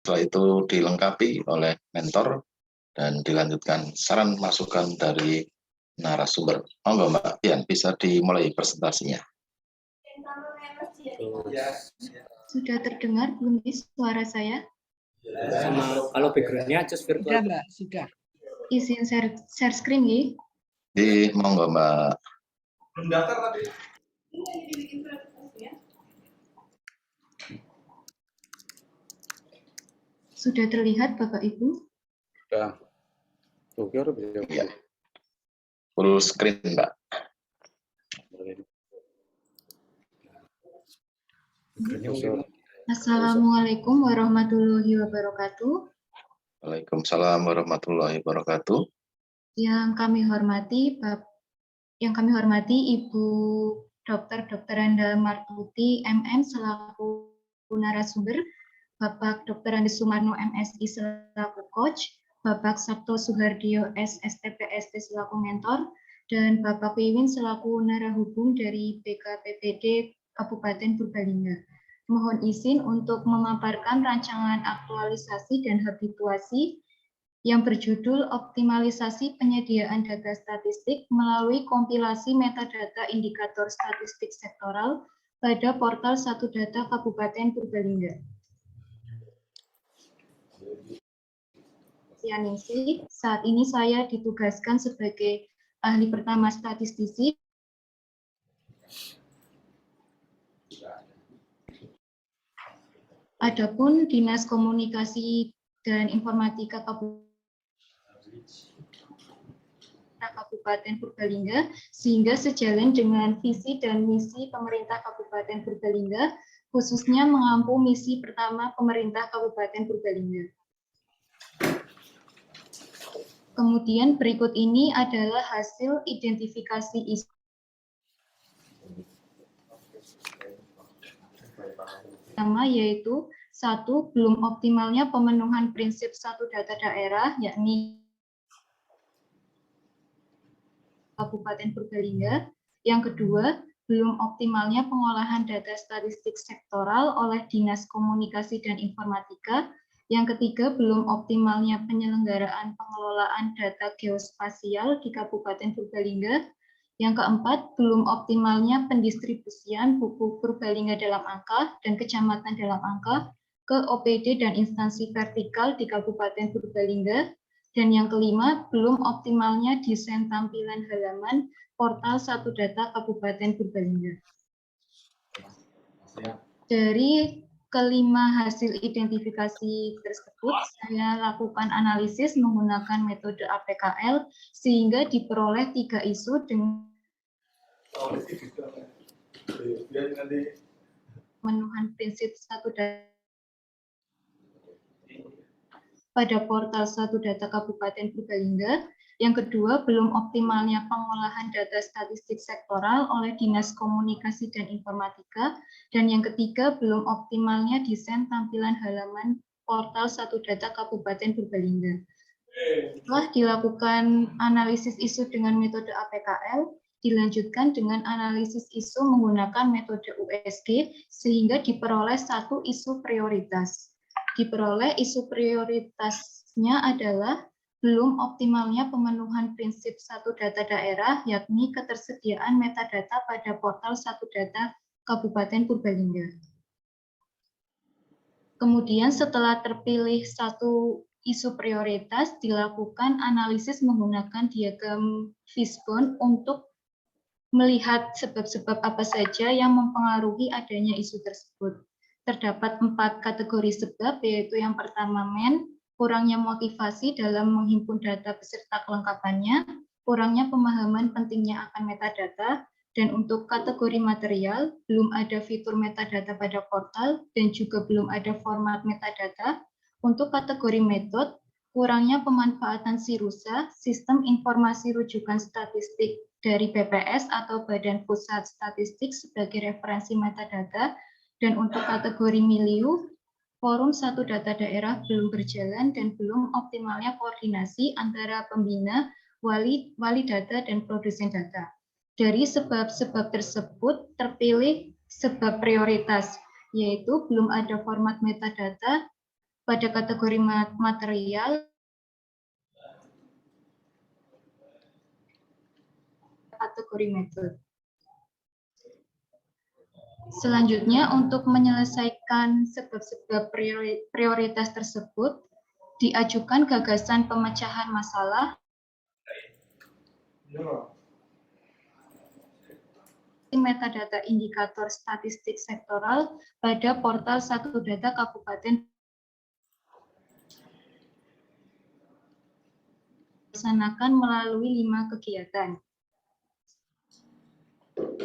Setelah itu dilengkapi oleh mentor dan dilanjutkan saran masukan dari narasumber. Monggo Mbak Dian, bisa dimulai presentasinya. Sudah terdengar belum suara saya? Sama kalau backgroundnya just virtual. Sudah Mbak, sudah. Izin share screen ya. Di monggo Mbak. Belum daftar tapi. Sudah terlihat Bapak Ibu? Sudah. Ya. Full screen Mbak. Assalamualaikum warahmatullahi wabarakatuh. Waalaikumsalam warahmatullahi wabarakatuh. Yang kami hormati Ibu Dr. Anda Martuti MM selaku narasumber, Bapak Dr. Andi Sumarno MSI selaku coach, Bapak Sabto Suhardio SSTPST selaku mentor, dan Bapak Wiwin selaku narahubung dari BKPPD Kabupaten Purbalingga. Mohon izin untuk memaparkan rancangan aktualisasi dan habituasi yang berjudul Optimalisasi Penyediaan Data Statistik melalui kompilasi metadata indikator statistik sektoral pada portal Satu Data Kabupaten Purbalingga. Sianingsi, saat ini saya ditugaskan sebagai ahli pertama statistisi. Adapun Dinas Komunikasi dan Informatika Kabupaten Purbalingga, sehingga sejalan dengan visi dan misi pemerintah Kabupaten Purbalingga, khususnya mengampu misi pertama pemerintah Kabupaten Purbalingga. Kemudian berikut ini adalah hasil identifikasi isu. Pertama yaitu 1. Belum optimalnya pemenuhan prinsip satu data daerah, yakni Kabupaten Purbalingga. Yang kedua, belum optimalnya pengolahan data statistik sektoral oleh Dinas Komunikasi dan Informatika. Yang ketiga, belum optimalnya penyelenggaraan pengelolaan data geospasial di Kabupaten Purbalingga. Yang keempat, belum optimalnya pendistribusian buku Purbalingga dalam angka dan kecamatan dalam angka ke OPD dan instansi vertikal di Kabupaten Purbalingga. Dan yang kelima, belum optimalnya desain tampilan halaman portal Satu Data Kabupaten Purbalingga. Dari kelima hasil identifikasi tersebut, saya lakukan analisis menggunakan metode APKL sehingga diperoleh 3 isu dengan pemenuhan prinsip satu data pada portal Satu Data Kabupaten Purbalingga. Yang kedua, belum optimalnya pengolahan data statistik sektoral oleh Dinas Komunikasi dan Informatika. Dan yang ketiga, belum optimalnya desain tampilan halaman portal Satu Data Kabupaten Purbalingga. Setelah dilakukan analisis isu dengan metode APKL, dilanjutkan dengan analisis isu menggunakan metode USG sehingga diperoleh 1 isu prioritas. Diperoleh isu prioritasnya adalah belum optimalnya pemenuhan prinsip satu data daerah, yakni ketersediaan metadata pada portal Satu Data Kabupaten Purbalingga. Kemudian setelah terpilih 1 isu prioritas, dilakukan analisis menggunakan diagram fishbone untuk melihat sebab-sebab apa saja yang mempengaruhi adanya isu tersebut. Terdapat 4 kategori sebab, yaitu yang pertama kurangnya motivasi dalam menghimpun data beserta kelengkapannya, kurangnya pemahaman pentingnya akan metadata, dan untuk kategori material, belum ada fitur metadata pada portal, dan juga belum ada format metadata. Untuk kategori metode, kurangnya pemanfaatan SIRUSA, Sistem Informasi Rujukan Statistik dari BPS atau Badan Pusat Statistik sebagai referensi metadata, dan untuk kategori milieu, Forum Satu Data Daerah belum berjalan dan belum optimalnya koordinasi antara pembina, wali data, dan produsen data. Dari sebab-sebab tersebut terpilih sebab prioritas, yaitu belum ada format metadata pada kategori material, kategori metode. Selanjutnya, untuk menyelesaikan sebab-sebab prioritas tersebut, diajukan gagasan pemecahan masalah metadata indikator statistik sektoral pada portal Satu Data Kabupaten dilaksanakan melalui 5 kegiatan.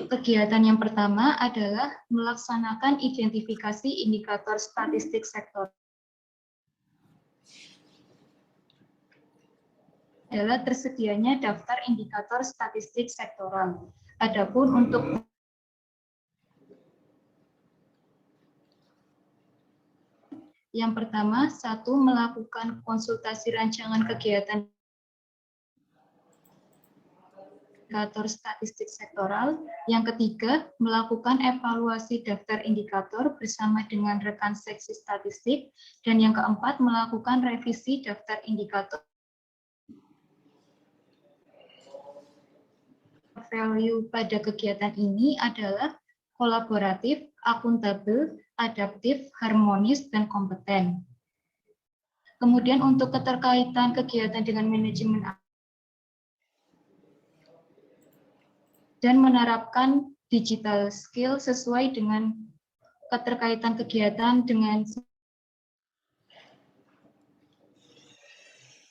Kegiatan yang pertama adalah melaksanakan identifikasi indikator statistik sektor. Adalah tersedianya daftar indikator statistik sektoral. Adapun untuk yang pertama, satu, melakukan konsultasi rancangan kegiatan indikator statistik sektoral. Yang ketiga, melakukan evaluasi daftar indikator bersama dengan rekan seksi statistik. Dan yang keempat, melakukan revisi daftar indikator value pada kegiatan ini adalah kolaboratif, akuntabel, adaptif, harmonis, dan kompeten. Kemudian untuk keterkaitan kegiatan dengan manajemen dan menerapkan digital skill sesuai dengan keterkaitan kegiatan dengan.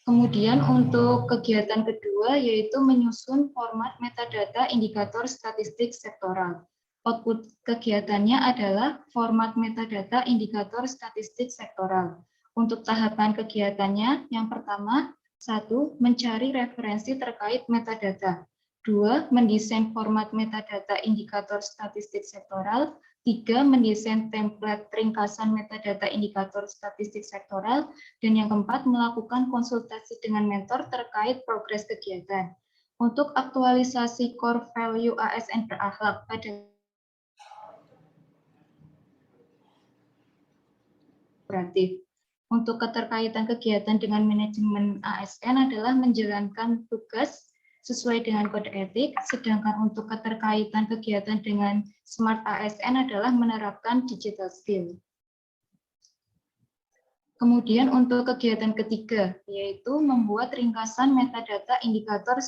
Kemudian untuk kegiatan kedua yaitu menyusun format metadata indikator statistik sektoral. Output kegiatannya adalah format metadata indikator statistik sektoral. Untuk tahapan kegiatannya, yang pertama, 1. Mencari referensi terkait metadata. 2. Mendesain format metadata indikator statistik sektoral. 3. Mendesain template ringkasan metadata indikator statistik sektoral. Dan yang keempat, melakukan konsultasi dengan mentor terkait progres kegiatan. Untuk aktualisasi core value ASN berakhlak pada operatif. Untuk keterkaitan kegiatan dengan manajemen ASN adalah menjalankan tugas sesuai dengan kode etik, sedangkan untuk keterkaitan kegiatan dengan Smart ASN adalah menerapkan digital skill. Kemudian untuk kegiatan ketiga, yaitu membuat ringkasan metadata indikator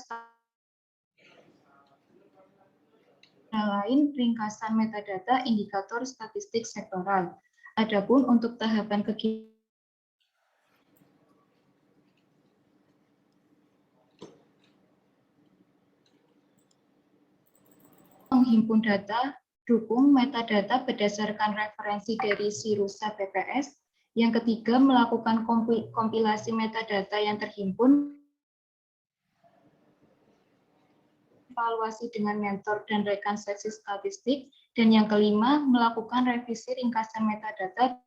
lain ringkasan metadata indikator statistik sektoral. Adapun untuk tahapan kegiatan menghimpun data, dukung metadata berdasarkan referensi dari Sirusa PPS. Yang ketiga, melakukan kompilasi metadata yang terhimpun, evaluasi dengan mentor dan rekan seksi statistik. Dan yang kelima, melakukan revisi ringkasan metadata.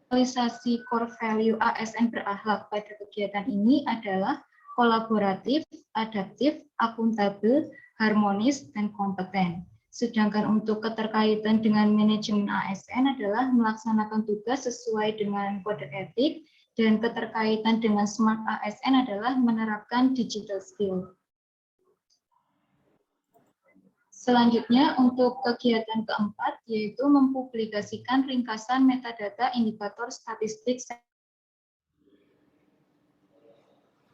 Realisasi core value ASN berakhlak pada kegiatan ini adalah kolaboratif, adaptif, akuntabel, harmonis, dan kompeten. Sedangkan untuk keterkaitan dengan manajemen ASN adalah melaksanakan tugas sesuai dengan kode etik, dan keterkaitan dengan Smart ASN adalah menerapkan digital skill. Selanjutnya untuk kegiatan keempat yaitu mempublikasikan ringkasan metadata indikator statistik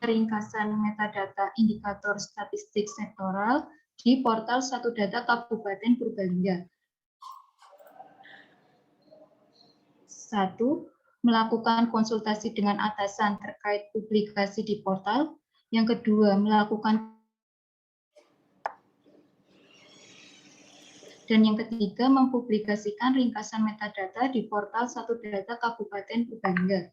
ringkasan metadata indikator statistik sektoral di portal Satu Data Kabupaten Purbalingga. 1. Melakukan konsultasi dengan atasan terkait publikasi di portal. Yang kedua, melakukan. Dan yang ketiga, mempublikasikan ringkasan metadata di portal Satu Data Kabupaten Purbalingga.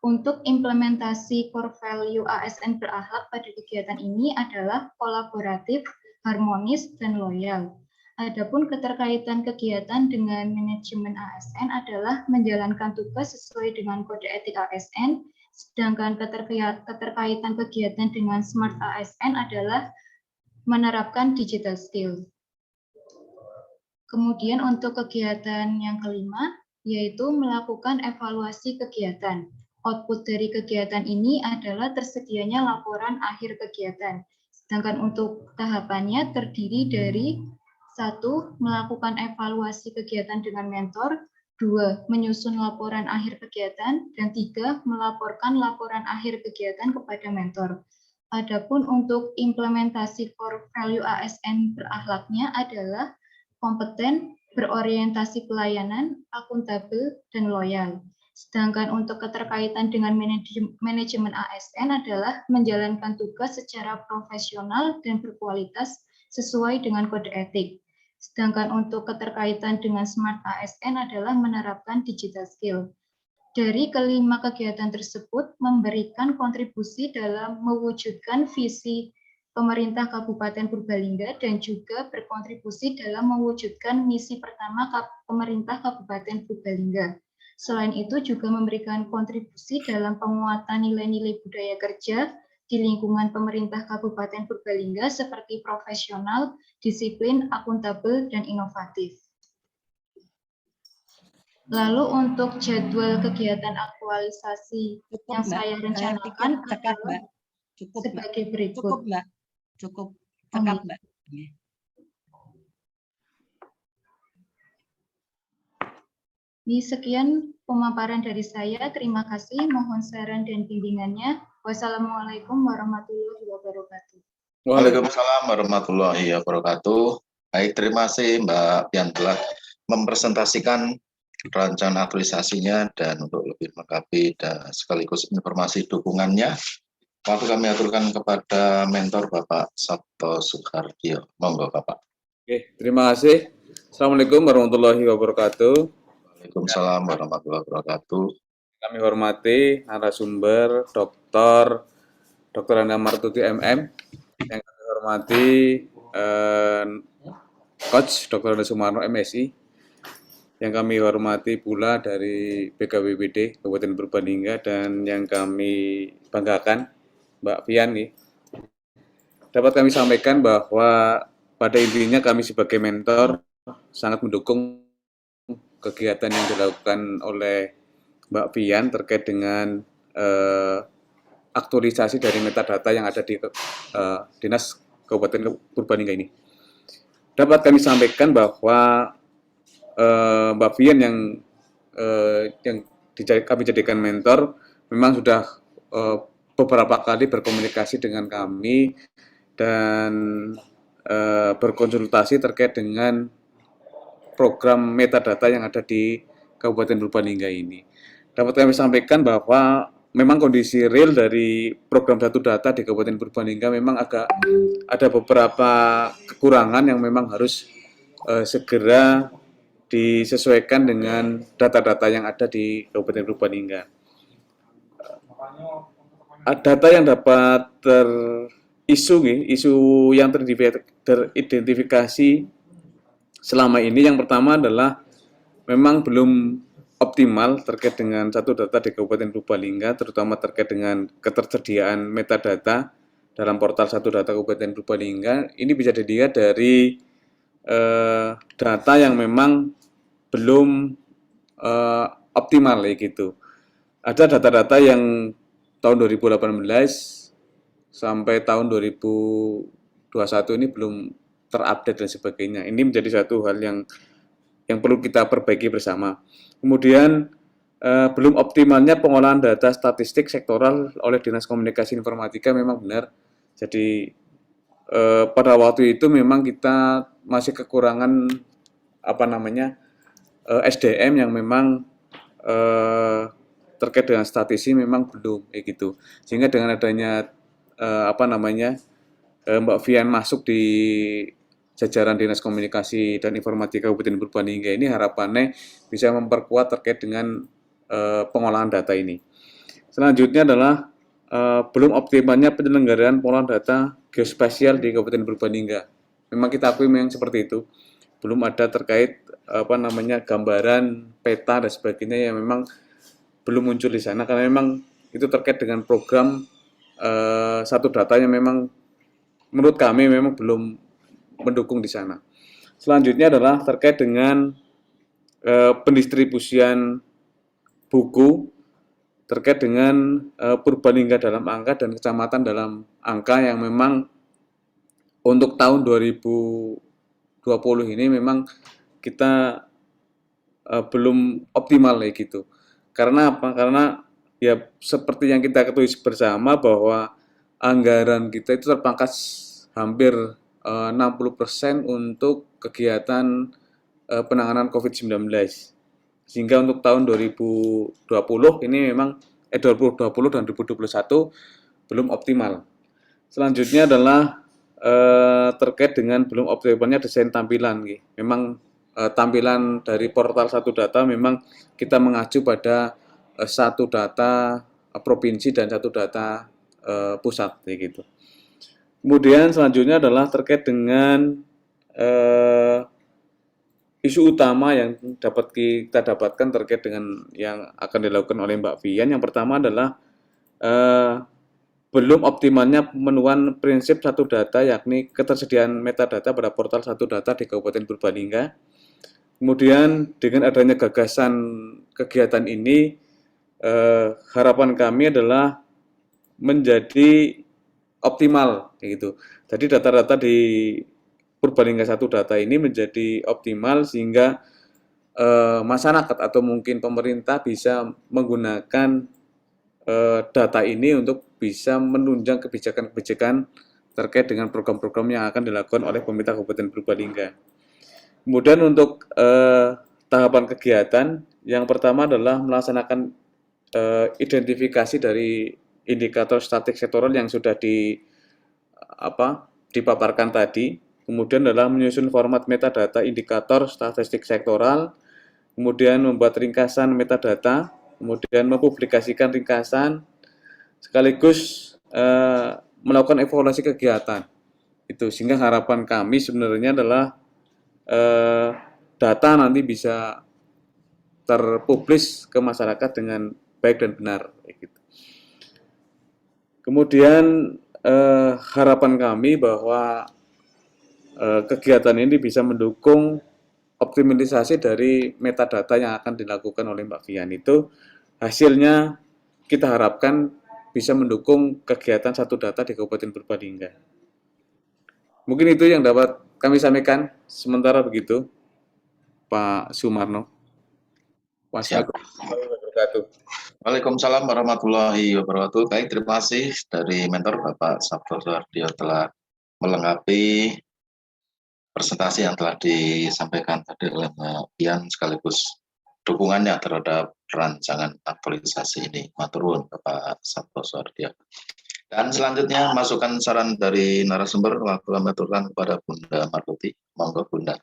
Untuk implementasi core value ASN berakhlak pada kegiatan ini adalah kolaboratif, harmonis, dan loyal. Adapun keterkaitan kegiatan dengan manajemen ASN adalah menjalankan tugas sesuai dengan kode etik ASN, sedangkan keterkaitan kegiatan dengan Smart ASN adalah menerapkan digital skill. Kemudian untuk kegiatan yang kelima, yaitu melakukan evaluasi kegiatan. Output dari kegiatan ini adalah tersedianya laporan akhir kegiatan. Sedangkan untuk tahapannya terdiri dari 1. Melakukan evaluasi kegiatan dengan mentor, 2. Menyusun laporan akhir kegiatan, dan 3. Melaporkan laporan akhir kegiatan kepada mentor. Adapun untuk implementasi core value ASN berakhlaknya adalah kompeten, berorientasi pelayanan, akuntabel, dan loyal. Sedangkan untuk keterkaitan dengan manajemen ASN adalah menjalankan tugas secara profesional dan berkualitas sesuai dengan kode etik. Sedangkan untuk keterkaitan dengan Smart ASN adalah menerapkan digital skill. Dari kelima kegiatan tersebut memberikan kontribusi dalam mewujudkan visi pemerintah Kabupaten Purbalingga dan juga berkontribusi dalam mewujudkan misi pertama pemerintah Kabupaten Purbalingga. Selain itu juga memberikan kontribusi dalam penguatan nilai-nilai budaya kerja di lingkungan pemerintah Kabupaten Purbalingga seperti profesional, disiplin, akuntabel, dan inovatif. Lalu untuk jadwal kegiatan aktualisasi yang saya rencanakan adalah sebagai berikut. Cukup, Mbak. Cukup. Cekap, Mbak. Ini sekian pemaparan dari saya. Terima kasih. Mohon saran dan bimbingannya. Wassalamualaikum warahmatullahi wabarakatuh. Waalaikumsalam warahmatullahi wabarakatuh. Baik, terima kasih Mbak Pian telah mempresentasikan rencana aktualisasinya dan untuk lebih lengkapi dan sekaligus informasi dukungannya. Waktu kami aturkan kepada mentor Bapak Sabto Suhardio. Monggo Bapak. Oke, terima kasih. Assalamualaikum warahmatullahi wabarakatuh. Waalaikumsalam warahmatullahi wabarakatuh. Kami hormati narasumber Dr. Anda Martuti MM, yang kami hormati Coach Dr. Anda Sumarno MSI, yang kami hormati pula dari BKWBD Kabupaten Purbalingga, dan yang kami banggakan Mbak Pian nih. Dapat kami sampaikan bahwa pada intinya kami sebagai mentor sangat mendukung kegiatan yang dilakukan oleh Mbak Pian terkait dengan aktualisasi dari metadata yang ada di Dinas Kabupaten Purbalingga ini. Dapat kami sampaikan bahwa Mbak Pian yang kami jadikan mentor memang sudah beberapa kali berkomunikasi dengan kami dan berkonsultasi terkait dengan program metadata yang ada di Kabupaten Purbalingga ini. Dapat kami sampaikan bahwa memang kondisi real dari program Satu Data di Kabupaten Purbalingga memang agak ada beberapa kekurangan yang memang harus segera disesuaikan dengan data-data yang ada di Kabupaten Purbalingga. Data yang dapat isu yang teridentifikasi selama ini, yang pertama adalah memang belum optimal terkait dengan Satu Data di Kabupaten Purbalingga, terutama terkait dengan ketersediaan metadata dalam portal Satu Data Kabupaten Purbalingga. Ini bisa dilihat dari data yang memang belum optimal ya gitu. Ada data-data yang tahun 2018 sampai tahun 2021 ini belum terupdate dan sebagainya. Ini menjadi satu hal yang perlu kita perbaiki bersama. Kemudian belum optimalnya pengolahan data statistik sektoral oleh Dinas Komunikasi Informatika memang benar. Jadi pada waktu itu memang kita masih kekurangan SDM yang memang terkait dengan statisi memang belum kayak gitu. Sehingga dengan adanya Mbak Fian masuk di jajaran Dinas Komunikasi dan Informatika Kabupaten Purbalingga ini, harapannya bisa memperkuat terkait dengan pengolahan data ini. Selanjutnya adalah belum optimalnya penyelenggaraan pengolahan data geospasial di Kabupaten Purbalingga. Memang kita akui memang seperti itu. Belum ada terkait gambaran peta dan sebagainya yang memang belum muncul di sana, karena memang itu terkait dengan program Satu Data yang memang menurut kami memang belum mendukung di sana. Selanjutnya adalah terkait dengan pendistribusian buku terkait dengan Purbalingga dalam angka dan kecamatan dalam angka yang memang untuk tahun 2020 ini memang kita belum optimal ya gitu. Karena apa? Karena ya seperti yang kita ketahui bersama bahwa anggaran kita itu terpangkas hampir 60% untuk kegiatan penanganan COVID-19. Sehingga untuk tahun 2020 ini memang 2020 dan 2021 belum optimal. Selanjutnya adalah terkait dengan belum optimalnya desain tampilan. Memang tampilan dari portal satu data memang kita mengacu pada satu data provinsi dan satu data pusat gitu. Kemudian selanjutnya adalah terkait dengan isu utama yang dapat kita dapatkan terkait dengan yang akan dilakukan oleh Mbak Vian. Yang pertama adalah belum optimalnya pemenuhan prinsip satu data, yakni ketersediaan metadata pada portal satu data di Kabupaten Purbalingga. Kemudian dengan adanya gagasan kegiatan ini, harapan kami adalah menjadi optimal, gitu. Jadi data-data di Purbalingga satu data ini menjadi optimal sehingga masyarakat atau mungkin pemerintah bisa menggunakan data ini untuk bisa menunjang kebijakan-kebijakan terkait dengan program-program yang akan dilakukan oleh pemerintah Kabupaten Purbalingga. Kemudian untuk tahapan kegiatan, yang pertama adalah melaksanakan identifikasi dari indikator statistik sektoral yang sudah dipaparkan tadi. Kemudian adalah menyusun format metadata indikator statistik sektoral, kemudian membuat ringkasan metadata, kemudian mempublikasikan ringkasan, sekaligus melakukan evaluasi kegiatan. Itu sehingga harapan kami sebenarnya adalah data nanti bisa terpublis ke masyarakat dengan baik dan benar. Kemudian harapan kami bahwa kegiatan ini bisa mendukung optimalisasi dari metadata yang akan dilakukan oleh Mbak Vian. Itu hasilnya kita harapkan bisa mendukung kegiatan satu data di Kabupaten Purbalingga. Mungkin itu yang dapat kami sampaikan sementara begitu, Pak Sumarno. Waalaikumsalam warahmatullahi wabarakatuh. Baik, terima kasih dari mentor Bapak Sabto Suhardio telah melengkapi presentasi yang telah disampaikan tadi oleh Mbak Vian sekaligus dukungannya terhadap rancangan aktualisasi ini. Matur nuwun Bapak Sabto Suhardio. Dan selanjutnya masukan saran dari narasumber waktu aturkan kepada Bunda Martuti. Monggo Bunda.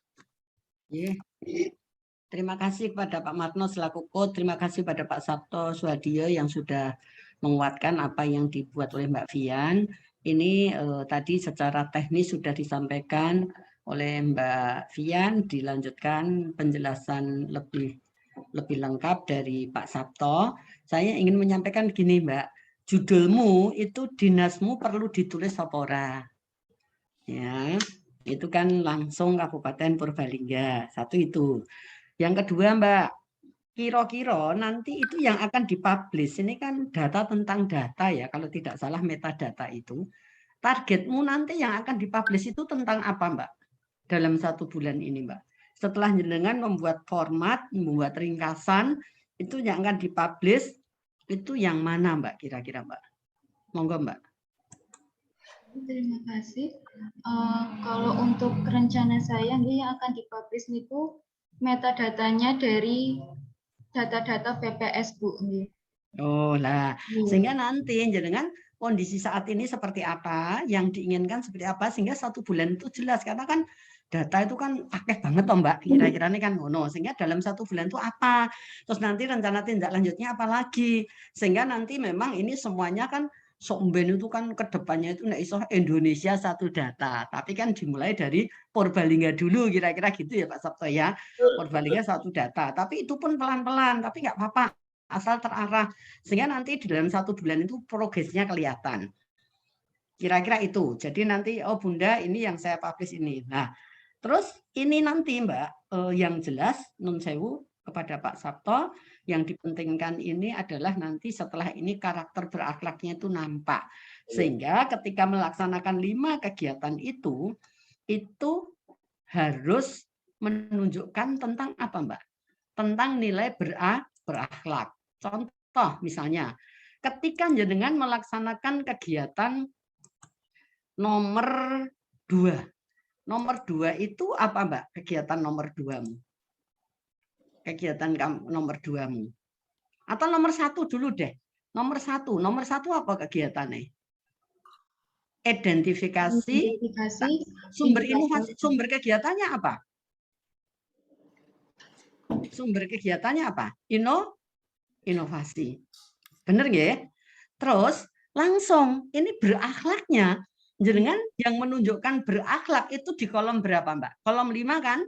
Terima kasih kepada Pak Marno selaku Ko, terima kasih pada Pak Sabto Suhardio yang sudah menguatkan apa yang dibuat oleh Mbak Vian. Ini tadi secara teknis sudah disampaikan oleh Mbak Vian, dilanjutkan penjelasan lebih lengkap dari Pak Sabto. Saya ingin menyampaikan gini Mbak, judulmu itu dinasmu perlu ditulis apa ora? Ya, itu kan langsung Kabupaten Purbalingga. Satu itu. Yang kedua Mbak, kira-kira nanti itu yang akan dipublish, ini kan data tentang data ya, kalau tidak salah metadata itu. Targetmu nanti yang akan dipublish itu tentang apa Mbak? Dalam 1 bulan ini Mbak. Setelah jenengan membuat format, membuat ringkasan, itu yang akan dipublish, itu yang mana Mbak kira-kira Mbak? Monggo Mbak. Terima kasih. Kalau untuk rencana saya, yang akan dipublish itu metadatanya dari data-data PPS Bu. Oh lah, sehingga nanti jenengan kondisi saat ini seperti apa, yang diinginkan seperti apa, sehingga 1 bulan itu jelas, karena kan data itu kan akeh banget toh Mbak, kira-kira ini kan ngono, sehingga dalam 1 bulan itu apa, terus nanti rencana tindak lanjutnya apa lagi, sehingga nanti memang ini semuanya kan Somben itu kan kedepannya itu iso Indonesia satu data, tapi kan dimulai dari Purbalingga dulu, kira-kira gitu ya Pak Sabto ya, Purbalingga satu data, tapi itu pun pelan-pelan, tapi nggak apa-apa, asal terarah, sehingga nanti di dalam 1 bulan itu progresnya kelihatan. Kira-kira itu. Jadi nanti, oh Bunda ini yang saya publish ini. Nah, Terus ini nanti Mbak, yang jelas nun sewu kepada Pak Sabto, yang dipentingkan ini adalah nanti setelah ini karakter berakhlaknya itu nampak. Sehingga ketika melaksanakan 5 kegiatan itu harus menunjukkan tentang apa Mbak? Tentang nilai berakhlak. Contoh misalnya, ketika jenengan melaksanakan kegiatan nomor 2. Nomor 2 itu apa Mbak? Kegiatan nomor 2-mu. Kegiatan nomor 2-mu. Atau nomor 1 dulu deh. Nomor 1 apa kegiatannya? Identifikasi sumber inovasi. Sumber kegiatannya apa? Sumber kegiatannya apa? Inovasi. Bener nggak? Terus langsung ini berakhlaknya. Jenengan yang menunjukkan berakhlak itu di kolom berapa, Mbak? Kolom 5 kan?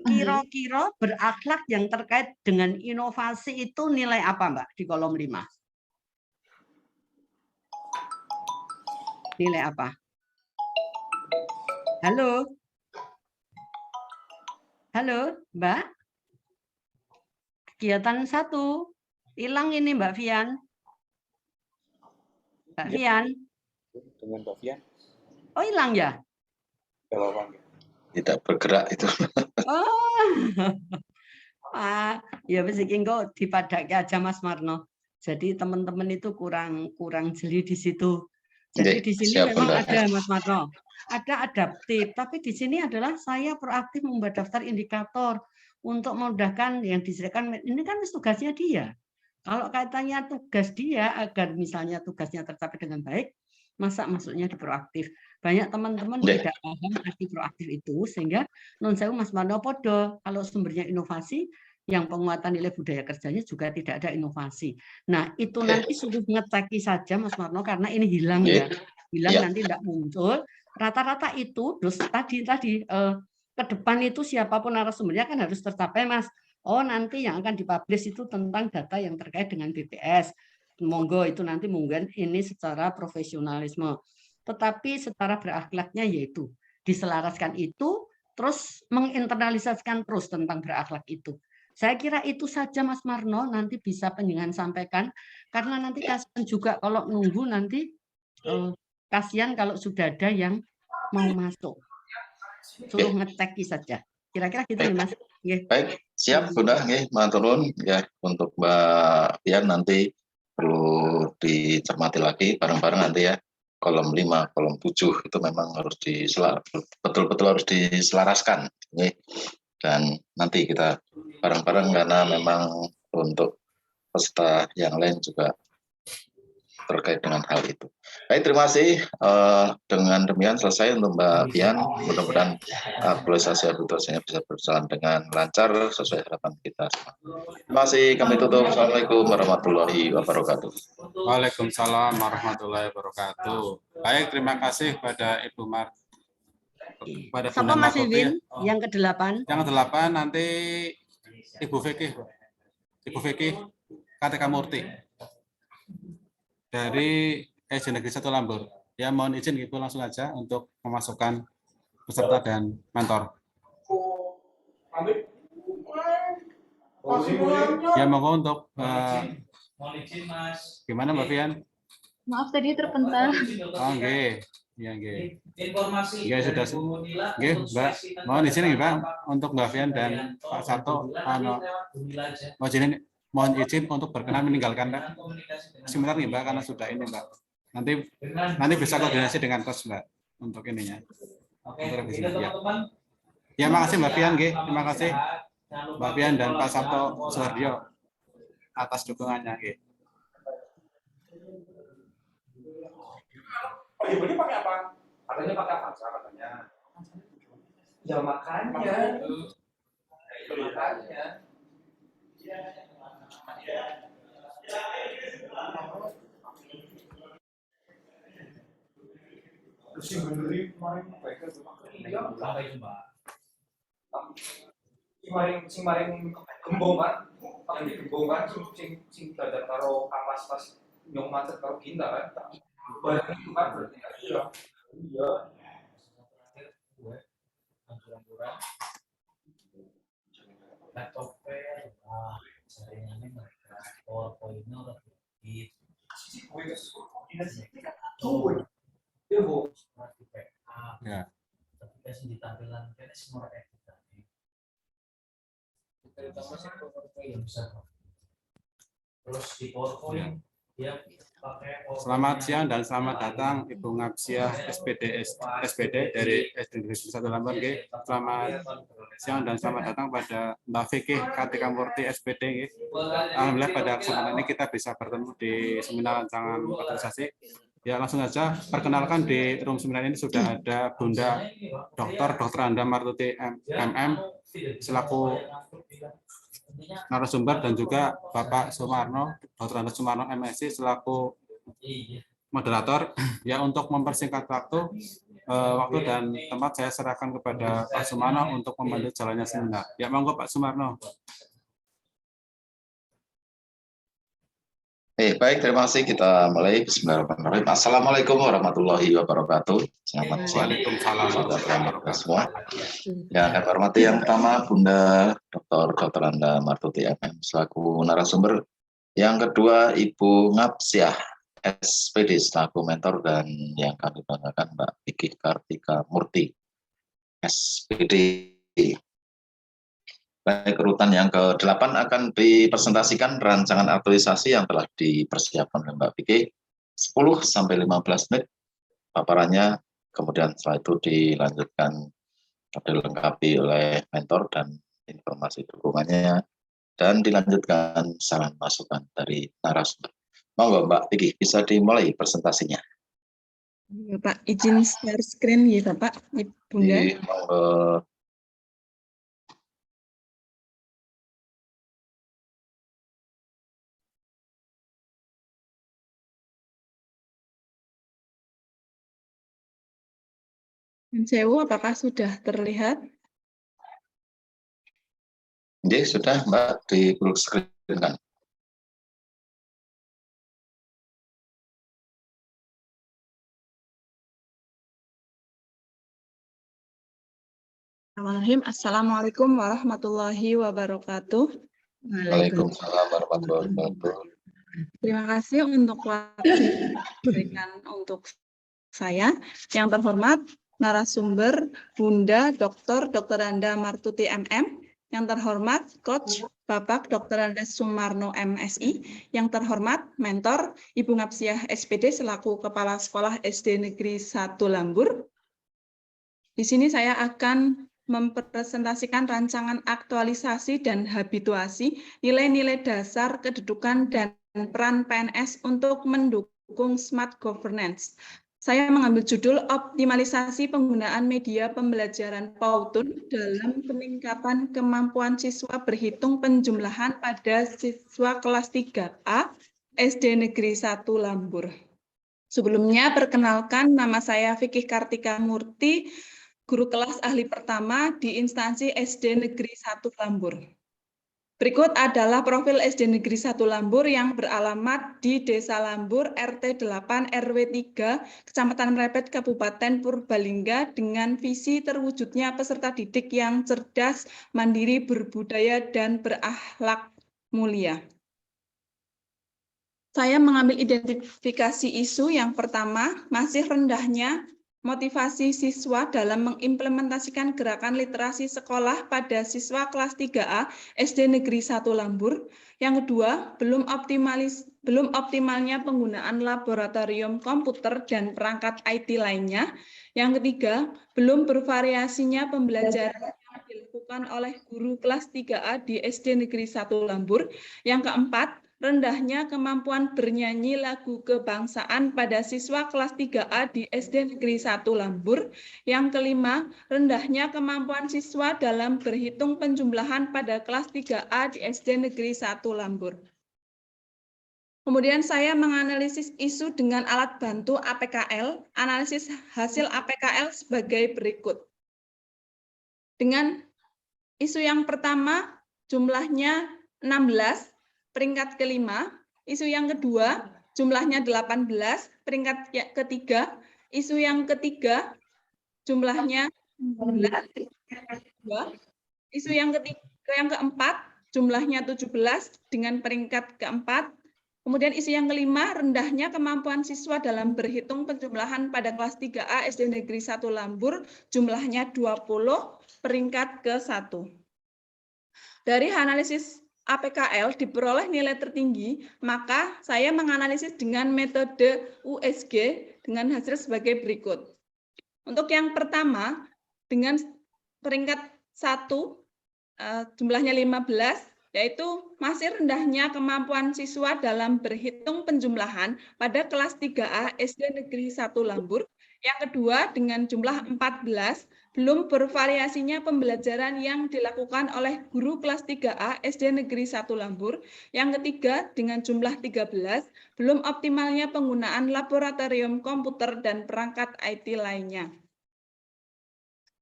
Kira-kira berakhlak yang terkait dengan inovasi itu nilai apa, Mbak? Di kolom 5. Nilai apa? Halo? Halo, Mbak? Kegiatan 1. Hilang ini, Mbak Fian. Mbak Fian. Dengan Mbak Fian. Oh, hilang ya? Tidak bergerak itu. Oh. Ya wis iki engko dipadake aja Mas Marno. Jadi teman-teman itu kurang jeli di situ. Jadi di sini Siap, memang Bunda. ada Mas Marno. Ada adaptif, tapi di sini adalah saya proaktif membuat daftar indikator untuk memudahkan yang disediakan. Ini kan tugasnya dia. Kalau kaitannya tugas dia agar misalnya tugasnya tercapai dengan baik, masa masuknya di proaktif. Banyak teman-teman tidak paham arti proaktif itu, sehingga non sewu Mas Marno podo, kalau sumbernya inovasi, yang penguatan nilai budaya kerjanya juga tidak ada inovasi. Nah, itu nanti suruh ngeceki saja Mas Marno, karena ini hilang ya. Hilang nanti tidak muncul. Rata-rata itu, terus tadi ke depan itu siapapun narasumbernya kan harus tercapai, Mas. Oh, nanti yang akan dipublish itu tentang data yang terkait dengan BPS. Monggo itu nanti mungkin ini secara profesionalisme. Tetapi secara berakhlaknya yaitu diselaraskan itu, terus menginternalisasikan terus tentang berakhlak itu. Saya kira itu saja Mas Marno, nanti bisa penjenengan sampaikan, karena nanti kasihan juga kalau nunggu nanti, kasihan kalau sudah ada yang mau masuk. Suruh ngeceki saja. Kira-kira gitu nih Mas. Baik, siap Bunda, nggih, matur nuwun ya untuk Mbak Pian nanti perlu dicermati lagi bareng-bareng nanti ya. Kolom 5, kolom 7 itu memang harus betul-betul harus diselaraskan. Nggih. Dan nanti kita bareng-bareng karena memang untuk peserta yang lain juga terkait dengan hal itu. Baik, terima kasih. Dengan demikian selesai untuk Mbak Pian. Mudah-mudahan aktualisasi arbitrasinya bisa berjalan dengan lancar sesuai harapan kita semua. Terima kasih. Kami tutup. Assalamualaikum warahmatullahi wabarakatuh. Waalaikumsalam warahmatullahi wabarakatuh. Baik, terima kasih kepada Ibu Mar. Pada Siapa Mas Iwin? Yang ke-8? Yang ke-8 nanti Ibu Vicky. Ibu Vicky KTK Murti dari SD Negeri 1 Lambur. Ya, mohon izin Ibu langsung aja untuk memasukkan peserta dan mentor. Ya, monggo untuk mohon izin Mas. Gimana Mbak Fian? Maaf tadi terpental. Oh, nggih. Ya, nggih. Informasi. Ya, sudah. Nggih, Mbak. Mohon izin nggih, Pak, untuk Mbak Fian dan Pak Sarto mohon izin untuk berkenan meninggalkan sebentar nih, Mbak, karena sudah ini, Mbak. Nanti bisa koordinasi dengan kos, Mbak, untuk ininya. Oke, teman-teman. Ya, makasih Mbak Fian, nggih. Terima kasih Mbak Fian dan Pak Sarto Suhardio atas dukungannya, nggih. Ibunya pakai apa? Katanya pakai Avanza katanya. Ya makanya. Itu makanya. Terus yang beli kemarin mereka Cimaring gembong kan, yang di gembong kan, sing dadak karo kapasitas nyong macet karo kita kan. Banyak itu kan berarti iya. pengangguran-pengangguran laptopnya jaringannya mereka PowerPoint-nya udah di Ya. ketika di tampilan ini semua edit tadi terutama sih PowerPoint yang bisa terus di PowerPoint dia pakai PowerPoint. Selamat siang dan selamat datang Ibu Ngapsiah SPD dari SD Negeri 1 Lampung. Selamat siang dan selamat datang pada Mbak Fikih Kartika Murti SPD. Alhamdulillah pada kesempatan ini kita bisa bertemu di seminar rancangan aktualisasi. Ya langsung saja perkenalkan di room seminar ini sudah ada Bunda Dr. Anda Martuti MM selaku narasumber dan juga Bapak Sumarno, Dr. Anda Sumarno MSc selaku moderator. Ya untuk mempersingkat waktu dan tempat saya serahkan kepada Pak Sumarno untuk membantu jalannya seminar. Ya monggo Pak Sumarno. Baik, terima kasih. Kita mulai. Bismillahirrahmanirrahim. Assalamualaikum warahmatullahi wabarakatuh. Selamat siang. Waalaikumsalam. Semua. Yang kami hormati yang pertama Bunda Dr. Anda Martuti MM selaku narasumber. Yang kedua Ibu Ngapsiah SPD selaku mentor, dan yang kami banggakan Mbak Fikih Kartika Murti SPD. Baik, urutan yang ke-8 akan dipresentasikan rancangan aktualisasi yang telah dipersiapkan oleh Mbak Fikih 10-15 menit paparannya, kemudian setelah itu dilanjutkan dilengkapi oleh mentor dan informasi dukungannya, dan dilanjutkan saran masukan dari narasumber. Monggo Mbak Fikih, bisa dimulai presentasinya. Pak, izin share screen ya Bapak, Bunda. Monggo. Sewu, apakah sudah terlihat? Jadi sudah Mbak di full screen kan? Assalamualaikum warahmatullahi wabarakatuh. Waalaikumsalam warahmatullahi wabarakatuh. Terima kasih untuk waktu yang diberikan untuk saya. Yang terhormat narasumber Bunda Dr. Anda Martuti MM. Yang terhormat Coach Bapak Dr. Anda Sumarno MSI. Yang terhormat mentor Ibu Ngapsiah SPD selaku Kepala Sekolah SD Negeri 1 Lambur. Di sini saya akan mempresentasikan rancangan aktualisasi dan habituasi nilai-nilai dasar kedudukan dan peran PNS untuk mendukung smart governance. Saya mengambil judul optimalisasi penggunaan media pembelajaran Powtoon dalam peningkatan kemampuan siswa berhitung penjumlahan pada siswa kelas 3A SD Negeri 1 Lambur. Sebelumnya perkenalkan, nama saya Fikih Kartika Murti, guru kelas ahli pertama di instansi SD Negeri 1 Lambur. Berikut adalah profil SD Negeri 1 Lambur yang beralamat di Desa Lambur, RT 8, RW 3, Kecamatan Mrebet, Kabupaten Purbalingga, dengan visi terwujudnya peserta didik yang cerdas, mandiri, berbudaya, dan berakhlak mulia. Saya mengambil identifikasi isu yang pertama, masih rendahnya motivasi siswa dalam mengimplementasikan gerakan literasi sekolah pada siswa kelas 3A SD Negeri 1 Lambur. Yang kedua, belum optimalnya penggunaan laboratorium komputer dan perangkat IT lainnya. Yang ketiga, belum bervariasinya pembelajaran yang dilakukan oleh guru kelas 3A di SD Negeri 1 Lambur. Yang keempat, rendahnya kemampuan bernyanyi lagu kebangsaan pada siswa kelas 3A di SD Negeri 1 Lambur. Yang kelima, rendahnya kemampuan siswa dalam berhitung penjumlahan pada kelas 3A di SD Negeri 1 Lambur. Kemudian saya menganalisis isu dengan alat bantu APKL, analisis hasil APKL sebagai berikut. Dengan isu yang pertama, jumlahnya 16, peringkat kelima. Isu yang kedua, jumlahnya 18, peringkat ketiga. Isu yang ketiga, jumlahnya 19, Isu yang keempat, jumlahnya 17 dengan peringkat keempat. Kemudian isu yang kelima, rendahnya kemampuan siswa dalam berhitung penjumlahan pada kelas 3A SD Negeri 1 Lambur, jumlahnya 20, peringkat ke-1. Dari analisis APKL diperoleh nilai tertinggi, maka saya menganalisis dengan metode USG dengan hasil sebagai berikut. Untuk yang pertama, dengan peringkat 1, jumlahnya 15, yaitu masih rendahnya kemampuan siswa dalam berhitung penjumlahan pada kelas 3A SD Negeri 1 Lambur. Yang kedua, dengan jumlah 14, belum bervariasinya pembelajaran yang dilakukan oleh guru kelas 3A SD Negeri 1 Lambur. Yang ketiga, dengan jumlah 13, belum optimalnya penggunaan laboratorium komputer dan perangkat IT lainnya.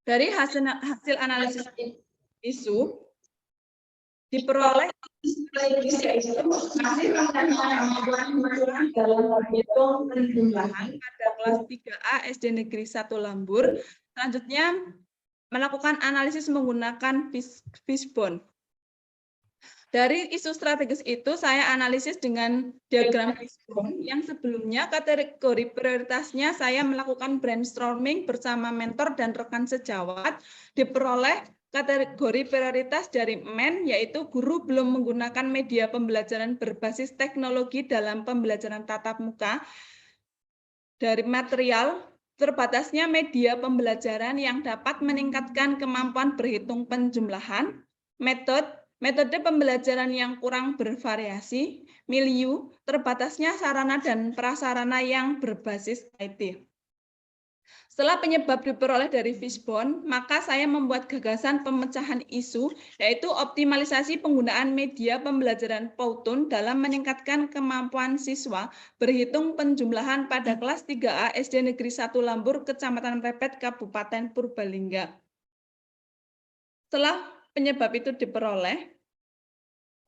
Dari hasil analisis isu, diperoleh dalam berhitung penjumlahan pada kelas 3A SD Negeri 1 Lambur. Selanjutnya melakukan analisis menggunakan fishbone. Dari isu strategis itu saya analisis dengan diagram fishbone yang sebelumnya kategori prioritasnya saya melakukan brainstorming bersama mentor dan rekan sejawat, diperoleh kategori prioritas dari MEN, yaitu guru belum menggunakan media pembelajaran berbasis teknologi dalam pembelajaran tatap muka. Dari material, terbatasnya media pembelajaran yang dapat meningkatkan kemampuan berhitung penjumlahan, metode pembelajaran yang kurang bervariasi, milieu, terbatasnya sarana dan prasarana yang berbasis IT. Setelah penyebab diperoleh dari fishbone, maka saya membuat gagasan pemecahan isu, yaitu optimalisasi penggunaan media pembelajaran Powtoon dalam meningkatkan kemampuan siswa berhitung penjumlahan pada kelas 3A SD Negeri 1 Lambur, Kecamatan Mrepet, Kabupaten Purbalingga. Setelah penyebab itu diperoleh,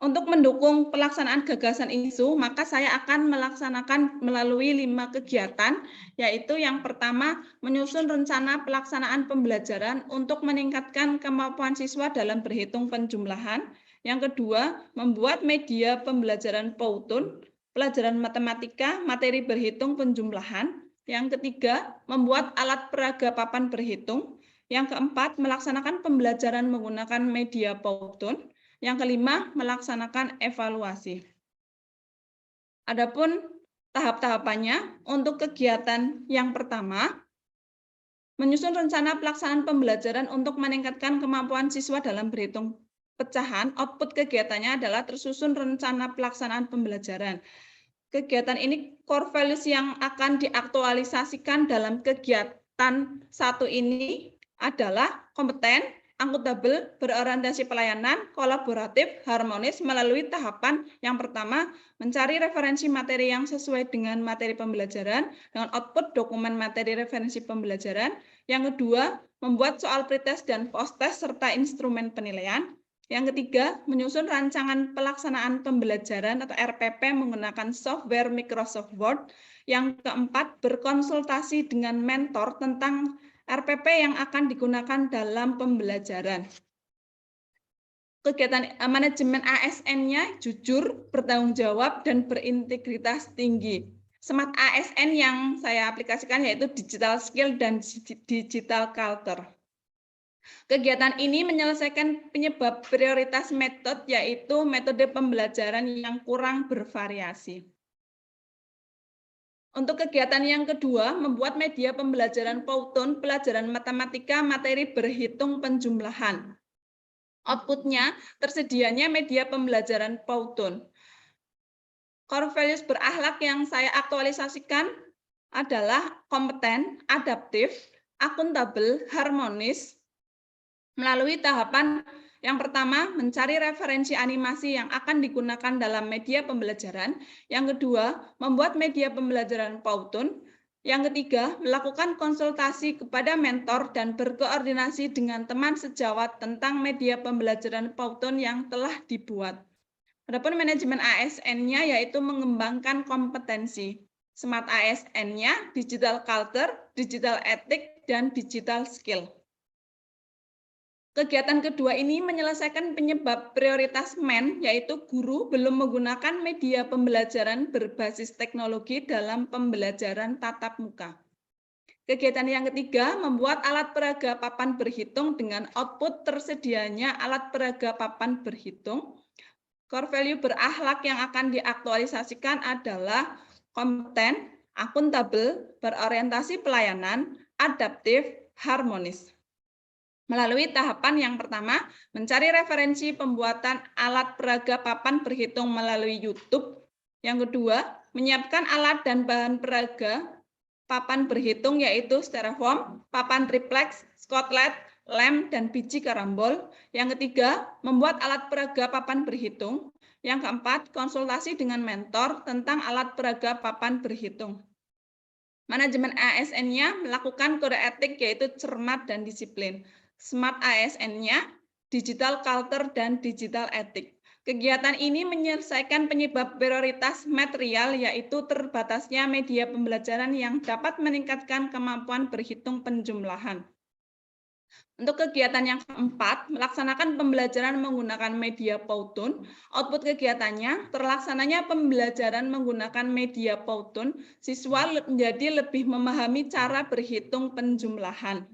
untuk mendukung pelaksanaan gagasan isu, maka saya akan melaksanakan melalui 5 kegiatan, yaitu yang pertama, menyusun rencana pelaksanaan pembelajaran untuk meningkatkan kemampuan siswa dalam berhitung penjumlahan. Yang kedua, membuat media pembelajaran Powtoon, pelajaran matematika, materi berhitung penjumlahan. Yang ketiga, membuat alat peraga papan berhitung. Yang keempat, melaksanakan pembelajaran menggunakan media Powtoon. Yang kelima, melaksanakan evaluasi. Adapun tahap-tahapannya, untuk kegiatan yang pertama, menyusun rencana pelaksanaan pembelajaran untuk meningkatkan kemampuan siswa dalam berhitung pecahan. Output kegiatannya adalah tersusun rencana pelaksanaan pembelajaran. Kegiatan ini core values yang akan diaktualisasikan dalam kegiatan satu ini adalah kompeten, akuntabel, berorientasi pelayanan, kolaboratif, harmonis melalui tahapan yang pertama, mencari referensi materi yang sesuai dengan materi pembelajaran dengan output dokumen materi referensi pembelajaran. Yang kedua, membuat soal pretest dan post-test serta instrumen penilaian. Yang ketiga, menyusun rancangan pelaksanaan pembelajaran atau RPP menggunakan software Microsoft Word. Yang keempat, berkonsultasi dengan mentor tentang RPP yang akan digunakan dalam pembelajaran. Kegiatan manajemen ASN-nya jujur, bertanggung jawab, dan berintegritas tinggi. Smart ASN yang saya aplikasikan yaitu digital skill dan digital culture. Kegiatan ini menyelesaikan penyebab prioritas metode, yaitu metode pembelajaran yang kurang bervariasi. Untuk kegiatan yang kedua, membuat media pembelajaran Powtoon, pelajaran matematika, materi berhitung penjumlahan. Outputnya, tersedianya media pembelajaran Powtoon. Core values berakhlak yang saya aktualisasikan adalah kompeten, adaptif, akuntabel, harmonis, melalui tahapan yang pertama, mencari referensi animasi yang akan digunakan dalam media pembelajaran. Yang kedua, membuat media pembelajaran Powtoon. Yang ketiga, melakukan konsultasi kepada mentor dan berkoordinasi dengan teman sejawat tentang media pembelajaran Powtoon yang telah dibuat. Adapun manajemen ASN-nya yaitu mengembangkan kompetensi. Smart ASN-nya, digital culture, digital ethic, dan digital skill. Kegiatan kedua ini menyelesaikan penyebab prioritas MEN, yaitu guru belum menggunakan media pembelajaran berbasis teknologi dalam pembelajaran tatap muka. Kegiatan yang ketiga, membuat alat peraga papan berhitung dengan output tersedianya alat peraga papan berhitung. Core value berakhlak yang akan diaktualisasikan adalah kompeten, akuntabel, berorientasi pelayanan, adaptif, harmonis. Melalui tahapan yang pertama, mencari referensi pembuatan alat peraga papan berhitung melalui YouTube. Yang kedua, menyiapkan alat dan bahan peraga papan berhitung yaitu styrofoam, papan triplex, skotlet, lem, dan biji karambol. Yang ketiga, membuat alat peraga papan berhitung. Yang keempat, konsultasi dengan mentor tentang alat peraga papan berhitung. Manajemen ASN-nya melakukan kode etik yaitu cermat dan disiplin. Smart ASN-nya, digital culture, dan digital etik. Kegiatan ini menyelesaikan penyebab prioritas material yaitu terbatasnya media pembelajaran yang dapat meningkatkan kemampuan berhitung penjumlahan. Untuk kegiatan yang keempat, melaksanakan pembelajaran menggunakan media Powtoon. Output kegiatannya, terlaksananya pembelajaran menggunakan media Powtoon, siswa menjadi lebih memahami cara berhitung penjumlahan.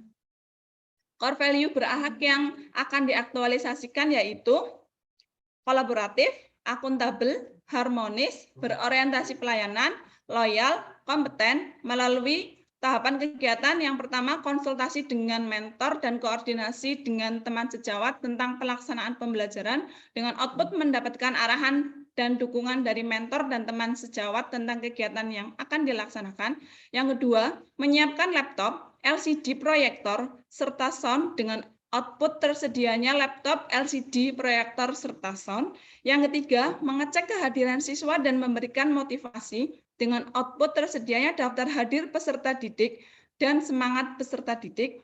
Core value berakhlak yang akan diaktualisasikan yaitu kolaboratif, akuntabel, harmonis, berorientasi pelayanan, loyal, kompeten, melalui tahapan kegiatan yang pertama konsultasi dengan mentor dan koordinasi dengan teman sejawat tentang pelaksanaan pembelajaran dengan output mendapatkan arahan dan dukungan dari mentor dan teman sejawat tentang kegiatan yang akan dilaksanakan. Yang kedua, menyiapkan laptop, LCD proyektor, serta sound dengan output tersedianya laptop, LCD proyektor, serta sound. Yang ketiga, mengecek kehadiran siswa dan memberikan motivasi dengan output tersedianya daftar hadir peserta didik dan semangat peserta didik.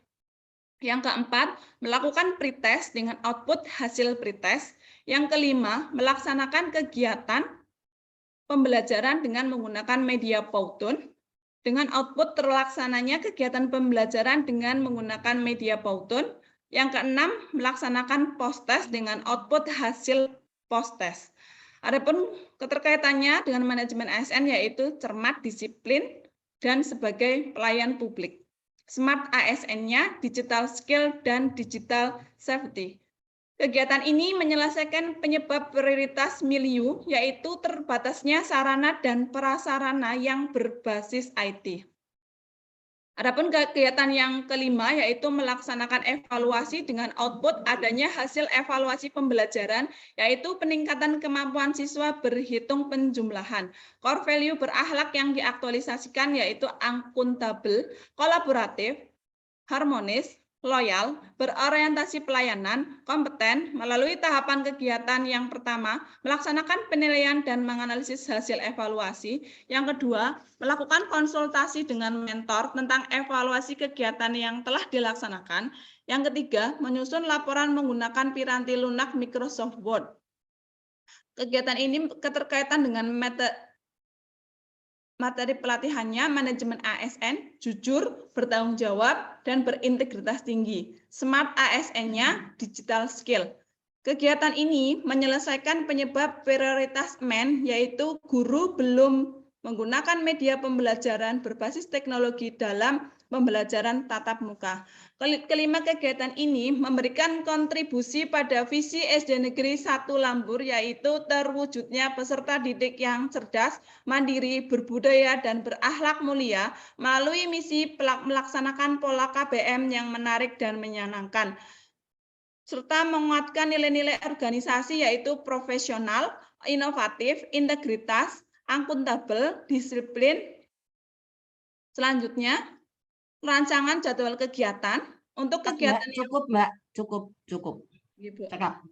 Yang keempat, melakukan pretest dengan output hasil pretest. Yang kelima, melaksanakan kegiatan pembelajaran dengan menggunakan media Powtoon. Dengan output terlaksananya kegiatan pembelajaran dengan menggunakan media Powtoon. Yang keenam, melaksanakan post-test dengan output hasil post-test. Adapun keterkaitannya dengan manajemen ASN yaitu cermat, disiplin, dan sebagai pelayan publik. Smart ASN-nya, digital skill, dan digital safety. Kegiatan ini menyelesaikan penyebab prioritas milieu, yaitu terbatasnya sarana dan prasarana yang berbasis IT. Adapun kegiatan yang kelima yaitu melaksanakan evaluasi dengan output adanya hasil evaluasi pembelajaran yaitu peningkatan kemampuan siswa berhitung penjumlahan. Core value berakhlak yang diaktualisasikan yaitu akuntabel, kolaboratif, harmonis, loyal, berorientasi pelayanan, kompeten, melalui tahapan kegiatan yang pertama, melaksanakan penilaian dan menganalisis hasil evaluasi. Yang kedua, melakukan konsultasi dengan mentor tentang evaluasi kegiatan yang telah dilaksanakan. Yang ketiga, menyusun laporan menggunakan piranti lunak Microsoft Word. Kegiatan ini keterkaitan dengan materi pelatihannya manajemen ASN, jujur, bertanggung jawab, dan berintegritas tinggi. Smart ASN-nya digital skill. Kegiatan ini menyelesaikan penyebab prioritas MEN, yaitu guru belum menggunakan media pembelajaran berbasis teknologi dalam pembelajaran tatap muka. Kelima kegiatan ini memberikan kontribusi pada visi SD Negeri 1 Lambur, yaitu terwujudnya peserta didik yang cerdas, mandiri, berbudaya, dan berakhlak mulia melalui misi melaksanakan pola KBM yang menarik dan menyenangkan, serta menguatkan nilai-nilai organisasi yaitu profesional, inovatif, integritas, akuntabel, disiplin. Selanjutnya, rancangan jadwal kegiatan. Untuk kegiatan cukup. Ibu. Cakap.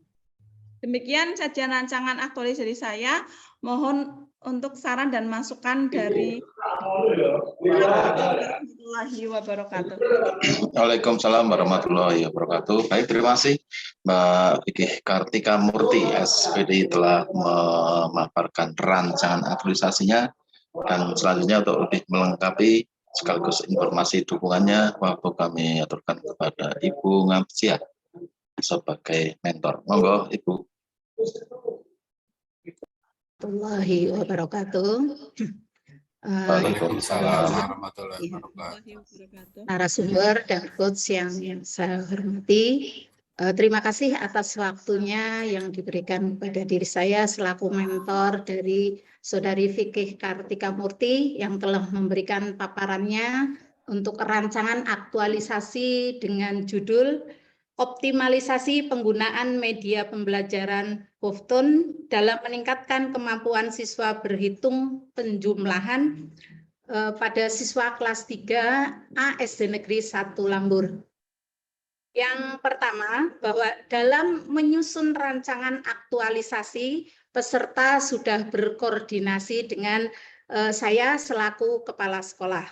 Demikian saja rancangan aktualisasi saya. Mohon untuk saran dan masukan dari warahmatullahi wabarakatuh. Waalaikumsalam warahmatullahi wabarakatuh. Baik, terima kasih Mbak Vicky Kartika Murti, SPD telah memaparkan rancangan aktualisasinya, dan selanjutnya untuk lebih melengkapi sekaligus informasi dukungannya, waktu kami aturkan kepada Ibu Ngapsia. sebagai mentor. Monggo Ibu. Warahmatullahi wabarakatuh. Waalaikumsalam warahmatullahi wabarakatuh. Narasumber dan coach yang saya hormati, terima kasih atas waktunya yang diberikan pada diri saya selaku mentor dari Saudari Fikih Kartika Murti yang telah memberikan paparannya untuk rancangan aktualisasi dengan judul Optimalisasi penggunaan media pembelajaran Bofton dalam meningkatkan kemampuan siswa berhitung penjumlahan pada siswa kelas 3A SD Negeri 1 Lambur. Yang pertama, bahwa dalam menyusun rancangan aktualisasi, peserta sudah berkoordinasi dengan saya selaku kepala sekolah.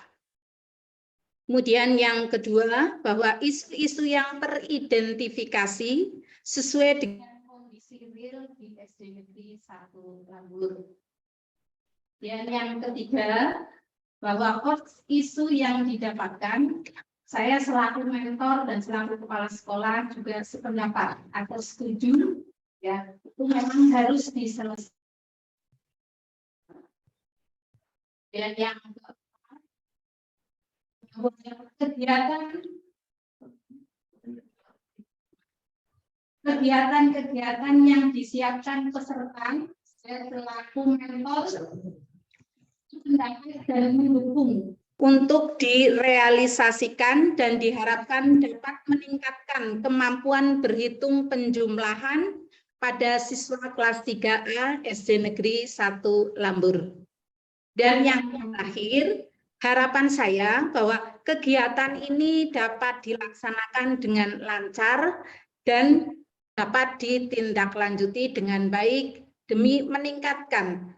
Kemudian yang kedua, bahwa isu-isu yang teridentifikasi sesuai dengan kondisi real di SD Negeri 1 Lambur. Dan yang ketiga, bahwa isu yang didapatkan, saya selaku mentor dan selaku kepala sekolah juga sependapat atau setuju, ya itu memang harus diselesaikan. Dan yang kegiatan yang disiapkan peserta, saya selaku mentor dan mendukung untuk direalisasikan dan diharapkan dapat meningkatkan kemampuan berhitung penjumlahan pada siswa kelas 3A SD Negeri 1 Lambur. Dan yang terakhir, harapan saya bahwa kegiatan ini dapat dilaksanakan dengan lancar dan dapat ditindaklanjuti dengan baik demi meningkatkan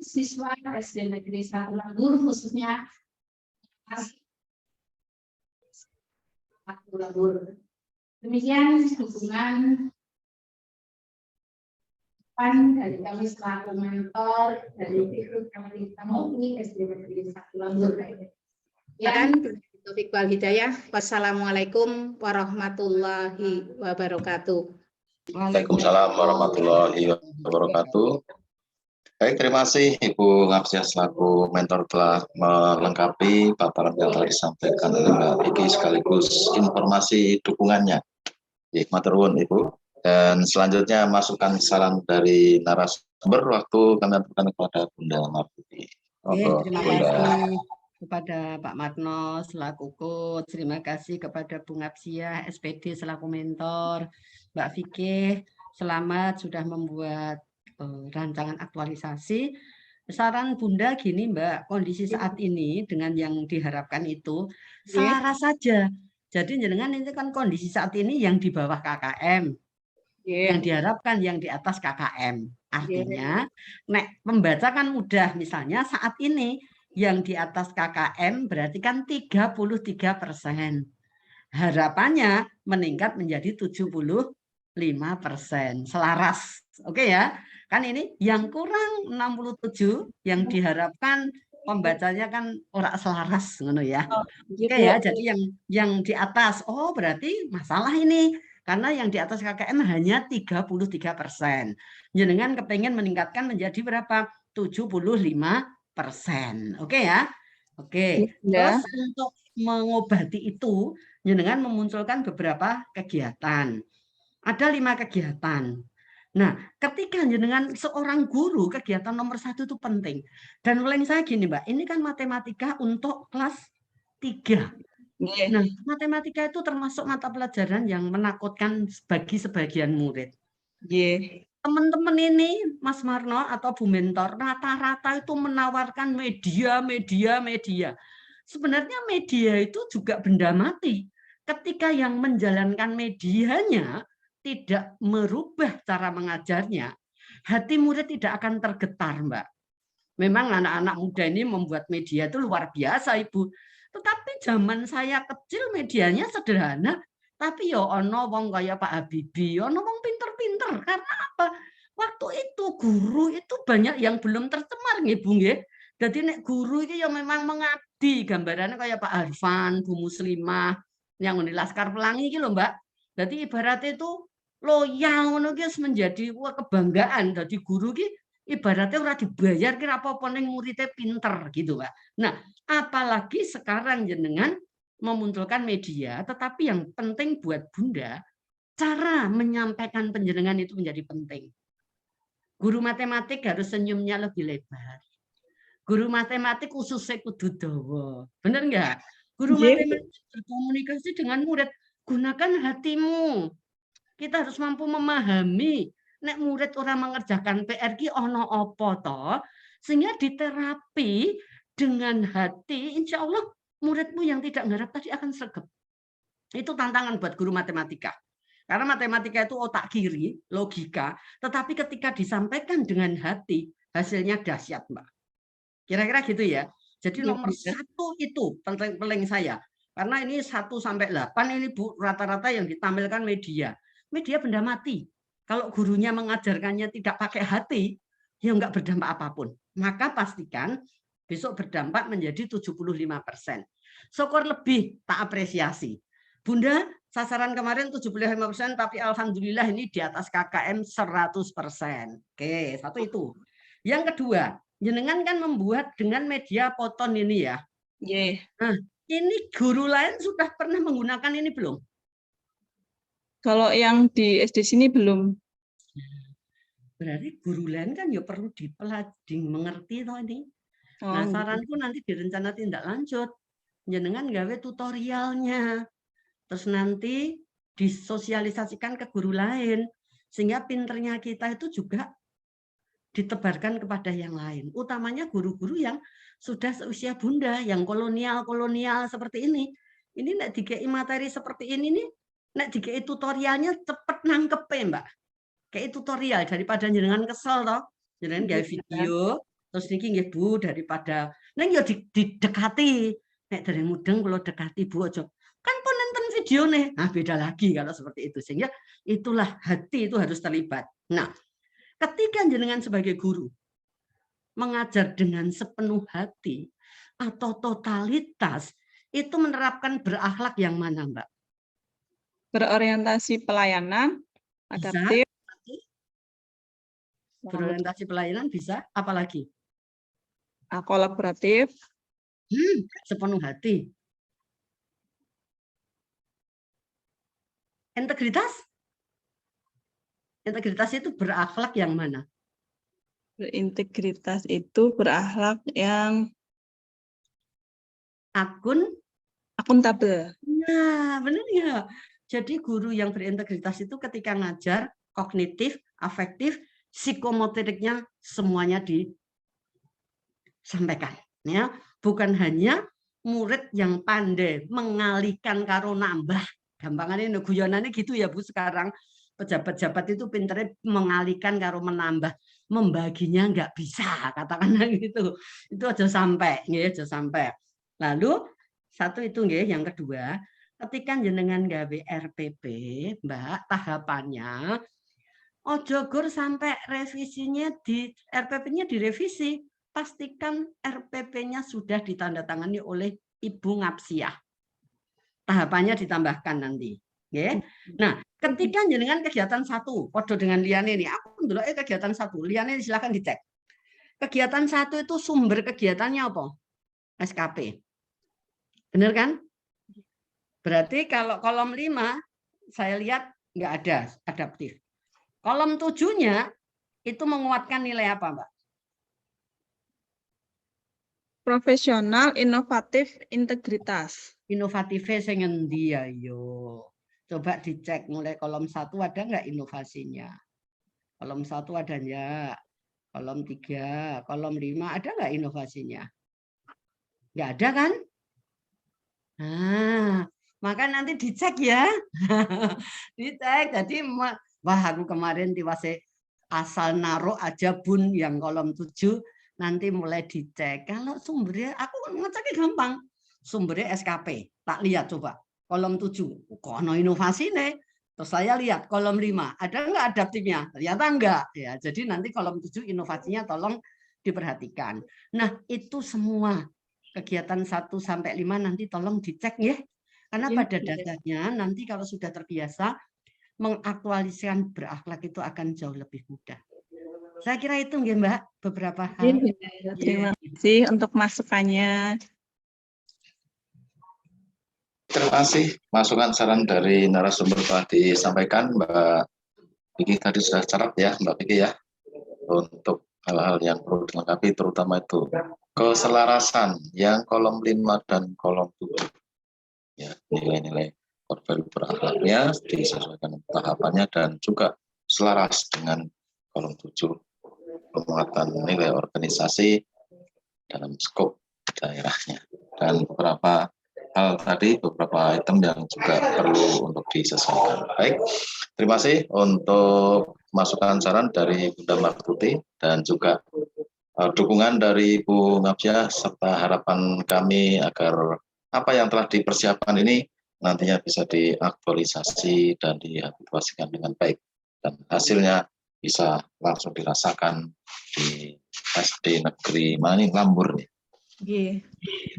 siswa SD Negeri 1 Lambur, khususnya Lambur. Demikian dukungan dari kami selaku mentor dari Fikih Kartika Murti SD Negeri 1 Lambur. Dan Taufik wal Hidayah. Wassalamualaikum warahmatullahi wabarakatuh. Waalaikumsalam warahmatullahi wabarakatuh. Baik, terima kasih Ibu Ngapsia selaku mentor telah melengkapi paparan yang telah disampaikan oleh Mbak Vicky sekaligus informasi dukungannya. Matur nuwun Ibu. Dan selanjutnya masukan saran dari narasumber, waktu kami aturkan kepada Bunda Martuti. Terima kasih kepada Pak Matno selaku coach, terima kasih kepada Bu Ngapsia SPD selaku mentor, Mbak Vicky, selamat sudah membuat rancangan aktualisasi. Saran Bunda gini Mbak, kondisi saat ini dengan yang diharapkan itu selaras saja. Jadi jenengan ini kan kondisi saat ini yang di bawah KKM, yang diharapkan yang di atas KKM. Artinya, nek pembaca kan mudah, misalnya saat ini yang di atas KKM berarti kan 33%. Harapannya meningkat menjadi 75%. Selaras. Oke ya. Kan ini yang kurang 67 yang diharapkan pembacanya kan ora selaras ngono ya. Oke ya. Jadi yang di atas berarti masalah ini. Karena yang di atas KKM hanya 33%. Jenengan kepengen meningkatkan menjadi berapa? 75%. Oke ya? Oke. Terus untuk mengobati itu, jenengan memunculkan beberapa kegiatan. Ada 5 kegiatan. Nah, ketika jenengan seorang guru, kegiatan nomor 1 itu penting. Dan mulai saya gini Mbak, ini kan matematika untuk kelas 3. Nah, matematika itu termasuk mata pelajaran yang menakutkan bagi sebagian murid. Teman-teman ini, Mas Marno atau Bu Mentor, rata-rata itu menawarkan media. Sebenarnya media itu juga benda mati. Ketika yang menjalankan medianya tidak merubah cara mengajarnya, hati murid tidak akan tergetar, Mbak. Memang anak-anak muda ini membuat media itu luar biasa, Ibu. Tetapi zaman saya kecil medianya sederhana, tapi ya ono wong kaya Pak Habibie, ono wong pinter-pinter. Karena apa? Waktu itu guru itu banyak yang belum tercemar nggih, Bu nggih. Jadi nek guru iki ya memang mengabdi, gambarannya kayak Pak Arfan, Bu Muslimah. yang di Laskar Pelangi iki lho, Mbak. Jadi ibaratnya itu loyal ngono ki menjadi kebanggaan. Jadi guru ki ibaratnya ora dibayar kira apa-apa ning muridnya pinter gitu, Pak. Nah, apalagi sekarang jenengan memunculkan media, tetapi yang penting buat Bunda, cara menyampaikan penjenengan itu menjadi penting. Guru matematik harus senyumnya lebih lebar. Guru matematik khususnya kudu dawa. Bener nggak? Guru matematik berkomunikasi dengan murid, gunakan hatimu. Kita harus mampu memahami. Nek murid orang mengerjakan PR ki ono opo toh, sehingga diterapi dengan hati, insya Allah muridmu yang tidak ngarap tadi akan sregep. Itu tantangan buat guru matematika. Karena matematika itu otak kiri, logika, tetapi ketika disampaikan dengan hati, hasilnya dahsyat, Mbak. Kira-kira gitu ya. Jadi nomor 1 itu penting saya. Karena ini 1 sampai 8 ini Bu rata-rata yang ditampilkan media. Media benda mati. Kalau gurunya mengajarkannya tidak pakai hati, ya enggak berdampak apapun. Maka pastikan besok berdampak menjadi 75%. Syukur lebih tak apresiasi. Bunda, sasaran kemarin 75%, tapi alhamdulillah ini di atas KKM 100%. Oke, 1 itu. Yang kedua, jenengan kan membuat dengan media Poton ini ya. Nah, ini guru lain sudah pernah menggunakan ini belum? Kalau yang di SD sini belum. Berarti guru lain kan ya perlu mengerti toh ini. Nah, saranku nanti di rencana tindak lanjut, jenengan gawe tutorialnya. Terus nanti disosialisasikan ke guru lain. Sehingga pinternya kita itu juga ditebarkan kepada yang lain. Utamanya guru-guru yang sudah seusia Bunda, yang kolonial-kolonial seperti ini. Ini nek dikei materi seperti ini nih, nek dikei tutorialnya cepet nangkep Mbak. Kayak tutorial daripada jenengan kesel toh. Jenengan gawe video, terus niki nggih Bu daripada neng yo didekati. Nek dari mudeng kalau dekati Bu aja. Kan pun nonton video nih. Nah, beda lagi kalau seperti itu. Sehingga itulah hati itu harus terlibat. Nah, ketika jenengan sebagai guru mengajar dengan sepenuh hati atau totalitas, itu menerapkan berakhlak yang mana, Mbak? Berorientasi pelayanan, adaptif. Berorientasi pelayanan bisa, apalagi? Kolaboratif. Sepenuh hati. Integritas? Integritas itu berakhlak yang mana? Berintegritas itu berakhlak yang akuntabel. Nah, benar ya. Jadi guru yang berintegritas itu ketika ngajar, kognitif, afektif, psikomotoriknya semuanya disampaikan. Ya, bukan hanya murid yang pandai mengalihkan karo nambah. Gampangannya guyonannya gitu ya Bu sekarang. Pejabat-pejabat itu pinternya mengalihkan karo menambah, membaginya nggak bisa, katakanlah gitu. Itu aja sampai, nggih, aja sampai. Lalu satu itu nggih, yang kedua, ketika jenengan gawe RPP, Mbak, tahapannya ojo gur sampai revisinya di RPP-nya direvisi. Pastikan RPP-nya sudah ditandatangani oleh Ibu Ngapsiah. Tahapannya ditambahkan nanti. Okay? Nah, ketika jenengan kegiatan 1, podo dengan liane ini, aku dulu kegiatan 1, liane silakan dicek. Kegiatan 1 itu sumber kegiatannya apa? SKP. Benar kan? Berarti kalau kolom 5, saya lihat nggak ada adaptif. Kolom 7-nya itu menguatkan nilai apa, Mbak? Profesional, inovatif, integritas. Inovatifnya saya ngendi ya, yo. Coba dicek mulai kolom 1 ada nggak inovasinya? Kolom 1 ada enggak? Kolom 3, kolom 5 ada nggak inovasinya? Nggak ada kan? Nah, maka nanti dicek ya. Dicek. Jadi wah aku kemarin tiwase asal naruh aja Bun yang kolom 7, nanti mulai dicek. Kalau sumbernya aku ngeceknya gampang. Sumbernya SKP. Tak lihat coba. Kolom 7. Kok ada inovasi nih? Terus saya lihat kolom 5. Ada nggak adaptifnya? Ternyata enggak. Ya, jadi nanti kolom 7 inovasinya tolong diperhatikan. Nah, itu semua kegiatan 1 sampai 5 nanti tolong dicek ya. Karena Iya, pada Bu. dasarnya nanti kalau sudah terbiasa, mengaktualisasikan berakhlak itu akan jauh lebih mudah. Saya kira itu nggih, Mbak, beberapa hal. Iya, terima kasih untuk masukannya. Terima kasih masukan saran dari narasumber telah disampaikan Mbak Vicky tadi sudah catat ya Mbak Vicky ya, untuk hal-hal yang perlu dilengkapi terutama itu keselarasan yang kolom 5 dan kolom 7 ya, nilai-nilai core value berakhlaknya disesuaikan tahapannya dan juga selaras dengan kolom 7 penguatan nilai organisasi dalam skop daerahnya, dan beberapa hal tadi, beberapa item yang juga perlu untuk disesuaikan. Baik, terima kasih untuk masukan saran dari Bunda Martuti dan juga dukungan dari Bu Ngabsia serta harapan kami agar apa yang telah dipersiapkan ini nantinya bisa diaktualisasi dan diaplikasikan dengan baik dan hasilnya bisa langsung dirasakan di SD Negeri Mani Lambur nih.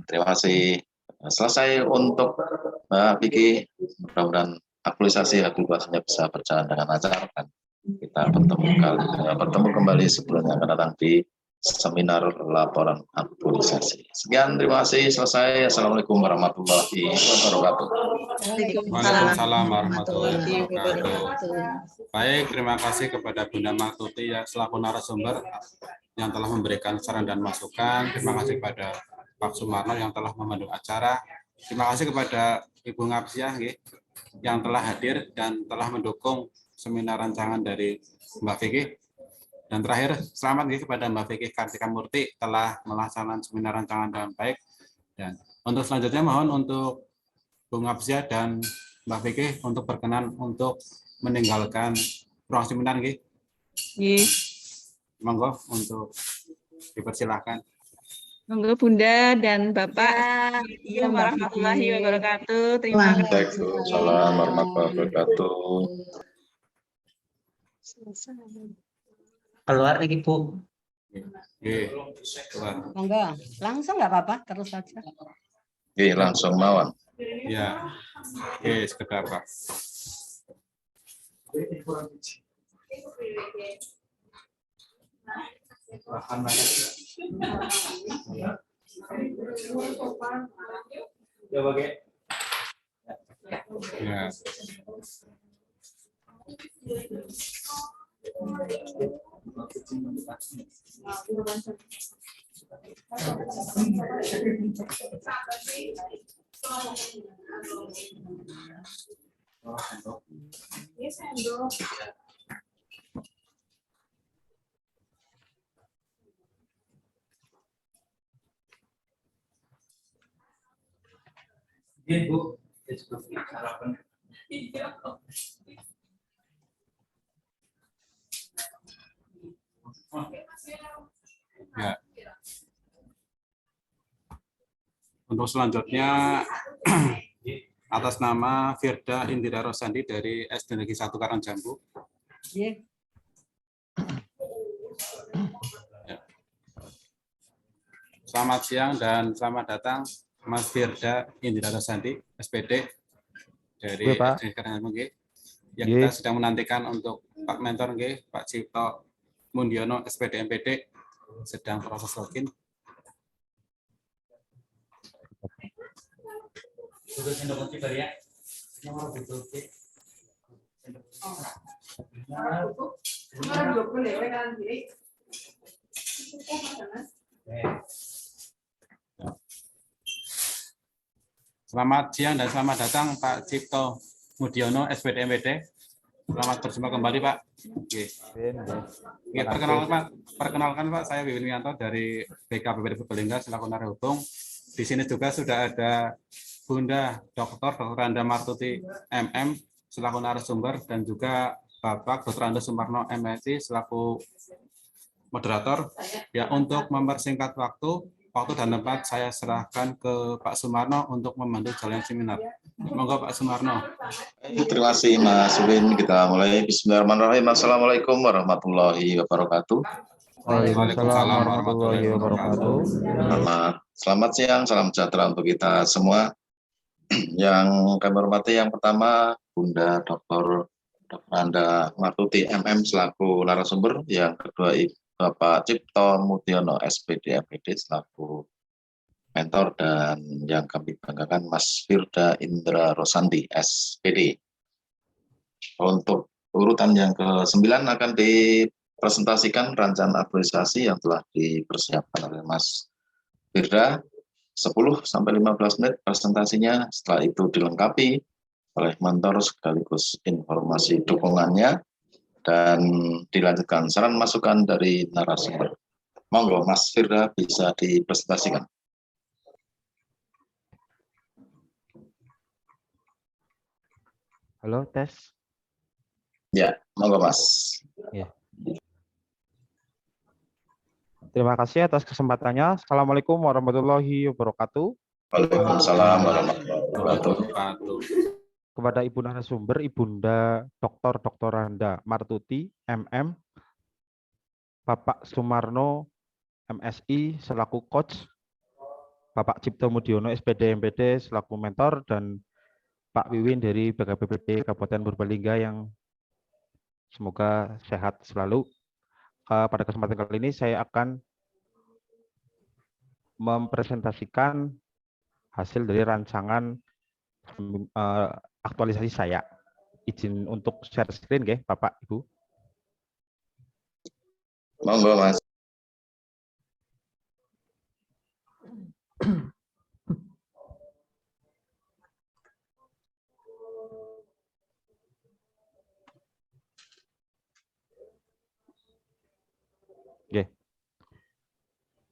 Terima kasih. Selesai untuk Mbak Vicky, mudah-mudahan aktualisasinya bisa berjalan dengan lancar dan kita bertemu kembali sebelum yang akan datang di seminar laporan aktualisasi. Sekian, terima kasih, selesai. Assalamualaikum warahmatullahi wabarakatuh. Waalaikumsalam warahmatullahi wabarakatuh. Baik, terima kasih kepada Bunda Martuti ya, selaku narasumber yang telah memberikan saran dan masukan. Terima kasih kepada Pak Sumarno yang telah memandu acara. Terima kasih kepada Ibu Ngabsia yang telah hadir dan telah mendukung seminar rancangan dari Mbak Vicky. Dan terakhir, selamat kepada Mbak Vicky Kartika Murti telah melaksanakan seminar rancangan dengan baik. Dan untuk selanjutnya mohon untuk Bu Ngabsia dan Mbak Vicky untuk berkenan untuk meninggalkan ruang seminar. Monggo untuk dipersilahkan. Monggo Bunda dan Bapak. Iya, Mbak warahmatullahi Vicky. wabarakatuh. Terima kasih. Waalaikumsalam warahmatullahi wabarakatuh. Keluar lagi, Bu. Monggo, langsung nggak apa-apa, terus saja. Oke, langsung mawon. Ya, oke, sekedar Pak. Ya, Bapak. Ya. Iya, Bu. Sarapan. Ya. Untuk selanjutnya atas nama Firda Indira Rosandi dari SD Negeri 1 Karangjambu. Ya. Selamat siang dan selamat datang Mas Firda Indira Rosandi, SPD dari SD Karangjambu. Yang kita sedang menantikan untuk Pak Mentor, Pak Cipto Mundiono, SPD MPD, sedang proses login. Untuk sendok kunci ya. Nomor butuh. Selamat siang dan selamat datang Pak Cipto Mundiono, SPD MPD. Selamat berjumpa kembali Pak. Oke. Perkenalkan Pak, saya Wiwin Wianto dari BKPBD Purbalingga selaku narasumber. Di sini juga sudah ada Bunda Dr. Anda Martuti MM selaku narasumber dan juga Bapak Dr. Anda Sumarno MSI selaku moderator. Ya, untuk mempersingkat waktu dan tempat saya serahkan ke Pak Sumarno untuk memandu jalan seminar. Monggo Pak Sumarno. Terima kasih Mas Win. Kita mulai. Bismillahirrahmanirrahim. Assalamualaikum warahmatullahi wabarakatuh. Waalaikumsalam warahmatullahi wabarakatuh. Selamat siang, salam sejahtera untuk kita semua. Yang kami hormati yang pertama Bunda Dr. Anda Martuti MM selaku narasumber, yang kedua Bapak Cipto Mudiono SPD MPD selaku mentor, dan yang kami banggakan Mas Firda Indra Rosandi SPD. Untuk urutan yang ke-9 akan dipresentasikan rancangan aktualisasi yang telah dipersiapkan oleh Mas Firda, 10-15 menit presentasinya. Setelah itu dilengkapi oleh mentor sekaligus informasi dukungannya, dan dilanjutkan saran masukan dari narasumber. Monggo Mas Firda bisa dipresentasikan. Halo, tes. Ya, monggo Mas. Ya. Terima kasih atas kesempatannya. Assalamualaikum warahmatullahi wabarakatuh. Waalaikumsalam warahmatullahi wabarakatuh. Kepada Ibu narasumber, Ibunda Dr. Anda Martuti MM, Bapak Sumarno MSI selaku coach, Bapak Cipto Mudiono SPD MPD selaku mentor, dan Pak Wiwin dari BKPBD Kabupaten Purbalingga yang semoga sehat selalu. Pada kesempatan kali ini saya akan mempresentasikan hasil dari rancangan aktualisasi saya. Izin untuk share screen, ya, Bapak, Ibu. Monggo, Mas. Oke.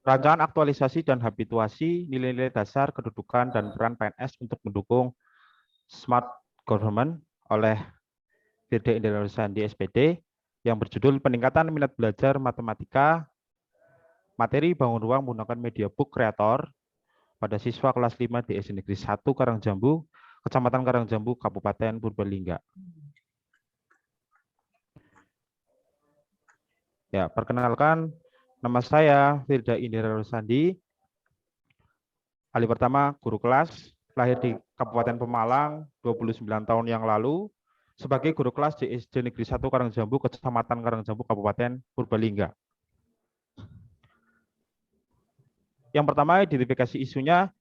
Rancangan aktualisasi dan habituasi nilai-nilai dasar kedudukan dan peran PNS untuk mendukung smart government oleh Firda Indra Rosandi SPD yang berjudul peningkatan minat belajar matematika materi bangun ruang menggunakan media book creator pada siswa kelas 5 di SD Negeri 1 Karangjambu, Kecamatan Karangjambu, Kabupaten Purbalingga. Ya, perkenalkan, nama saya Firda Indra Rosandi. Ahli pertama, guru kelas, lahir di Kabupaten Pemalang 29 tahun yang lalu, sebagai guru kelas di SD Negeri 1 Karangjambu, Kecamatan Karangjambu, Kabupaten Purbalingga. Yang pertama, identifikasi isunya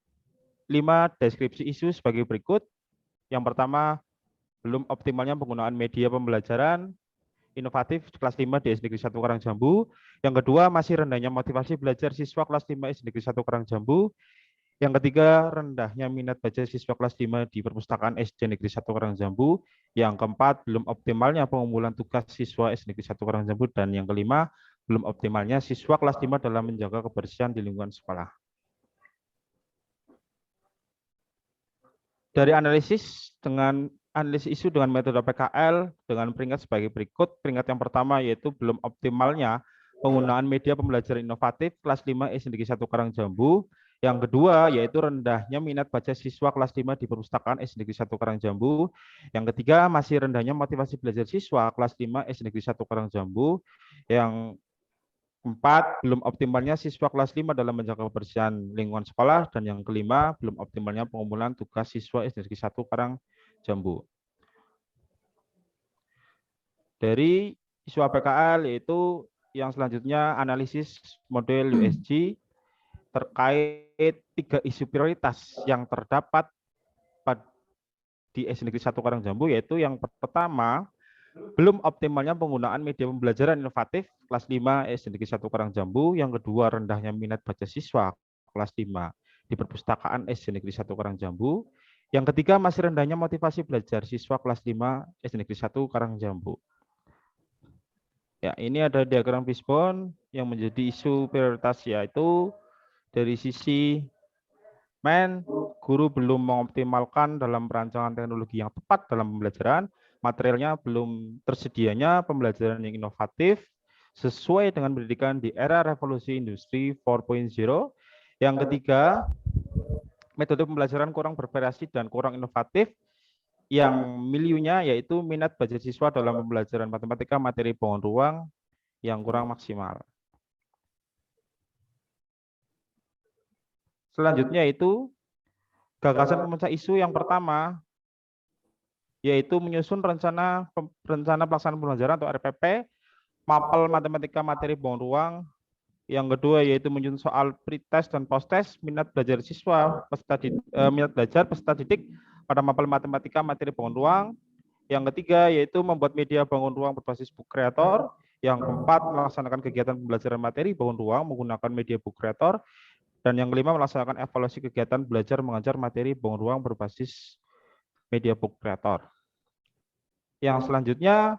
5 deskripsi isu sebagai berikut. Yang pertama, belum optimalnya penggunaan media pembelajaran inovatif kelas 5 di SD Negeri 1 Karangjambu. Yang kedua, masih rendahnya motivasi belajar siswa kelas 5 SD Negeri 1 Karangjambu. Yang ketiga, rendahnya minat baca siswa kelas 5 di perpustakaan SD Negeri 1 Karangjambu. Yang keempat, belum optimalnya pengumpulan tugas siswa SD Negeri 1 Karangjambu. Dan yang kelima, belum optimalnya siswa kelas 5 dalam menjaga kebersihan di lingkungan sekolah. Dari analisis isu dengan metode PKL dengan peringkat sebagai berikut. Peringkat yang pertama yaitu belum optimalnya penggunaan media pembelajaran inovatif kelas 5 SD Negeri 1 Karangjambu. Yang kedua yaitu rendahnya minat baca siswa kelas 5 di perpustakaan SD Negeri 1 Karangjambu. Yang ketiga masih rendahnya motivasi belajar siswa kelas 5 SD Negeri 1 Karangjambu. Yang keempat, belum optimalnya siswa kelas 5 dalam menjaga kebersihan lingkungan sekolah. Dan yang kelima, belum optimalnya pengumpulan tugas siswa SD Negeri 1 Karangjambu. Dari isu APKL yaitu yang selanjutnya analisis model USG terkait 3 isu prioritas yang terdapat di SD Negeri 1 Karangjambu, yaitu yang pertama, belum optimalnya penggunaan media pembelajaran inovatif kelas 5 SD Negeri 1 Karangjambu. Yang kedua, rendahnya minat baca siswa kelas 5 di perpustakaan SD Negeri 1 Karangjambu. Yang ketiga, masih rendahnya motivasi belajar siswa kelas 5 SD Negeri 1 Karangjambu. Ya, ini ada diagram fishbone yang menjadi isu prioritas, yaitu dari sisi guru belum mengoptimalkan dalam perancangan teknologi yang tepat dalam pembelajaran, materialnya belum tersedianya pembelajaran yang inovatif sesuai dengan pendidikan di era revolusi industri 4.0. Yang ketiga, metode pembelajaran kurang bervariasi dan kurang inovatif, yang miliunya yaitu minat baca siswa dalam pembelajaran matematika materi bangun ruang yang kurang maksimal. Selanjutnya itu gagasan pemecah isu yang pertama yaitu menyusun rencana pelaksanaan pembelajaran atau RPP, mapel matematika materi bangun ruang. Yang kedua yaitu menyusun soal pretest dan posttest, minat belajar siswa, minat belajar peserta didik pada mapel matematika materi bangun ruang. Yang ketiga yaitu membuat media bangun ruang berbasis book creator. Yang keempat melaksanakan kegiatan pembelajaran materi bangun ruang menggunakan media book creator. Dan yang kelima melaksanakan evaluasi kegiatan belajar mengajar materi bangun ruang berbasis media book creator. Yang selanjutnya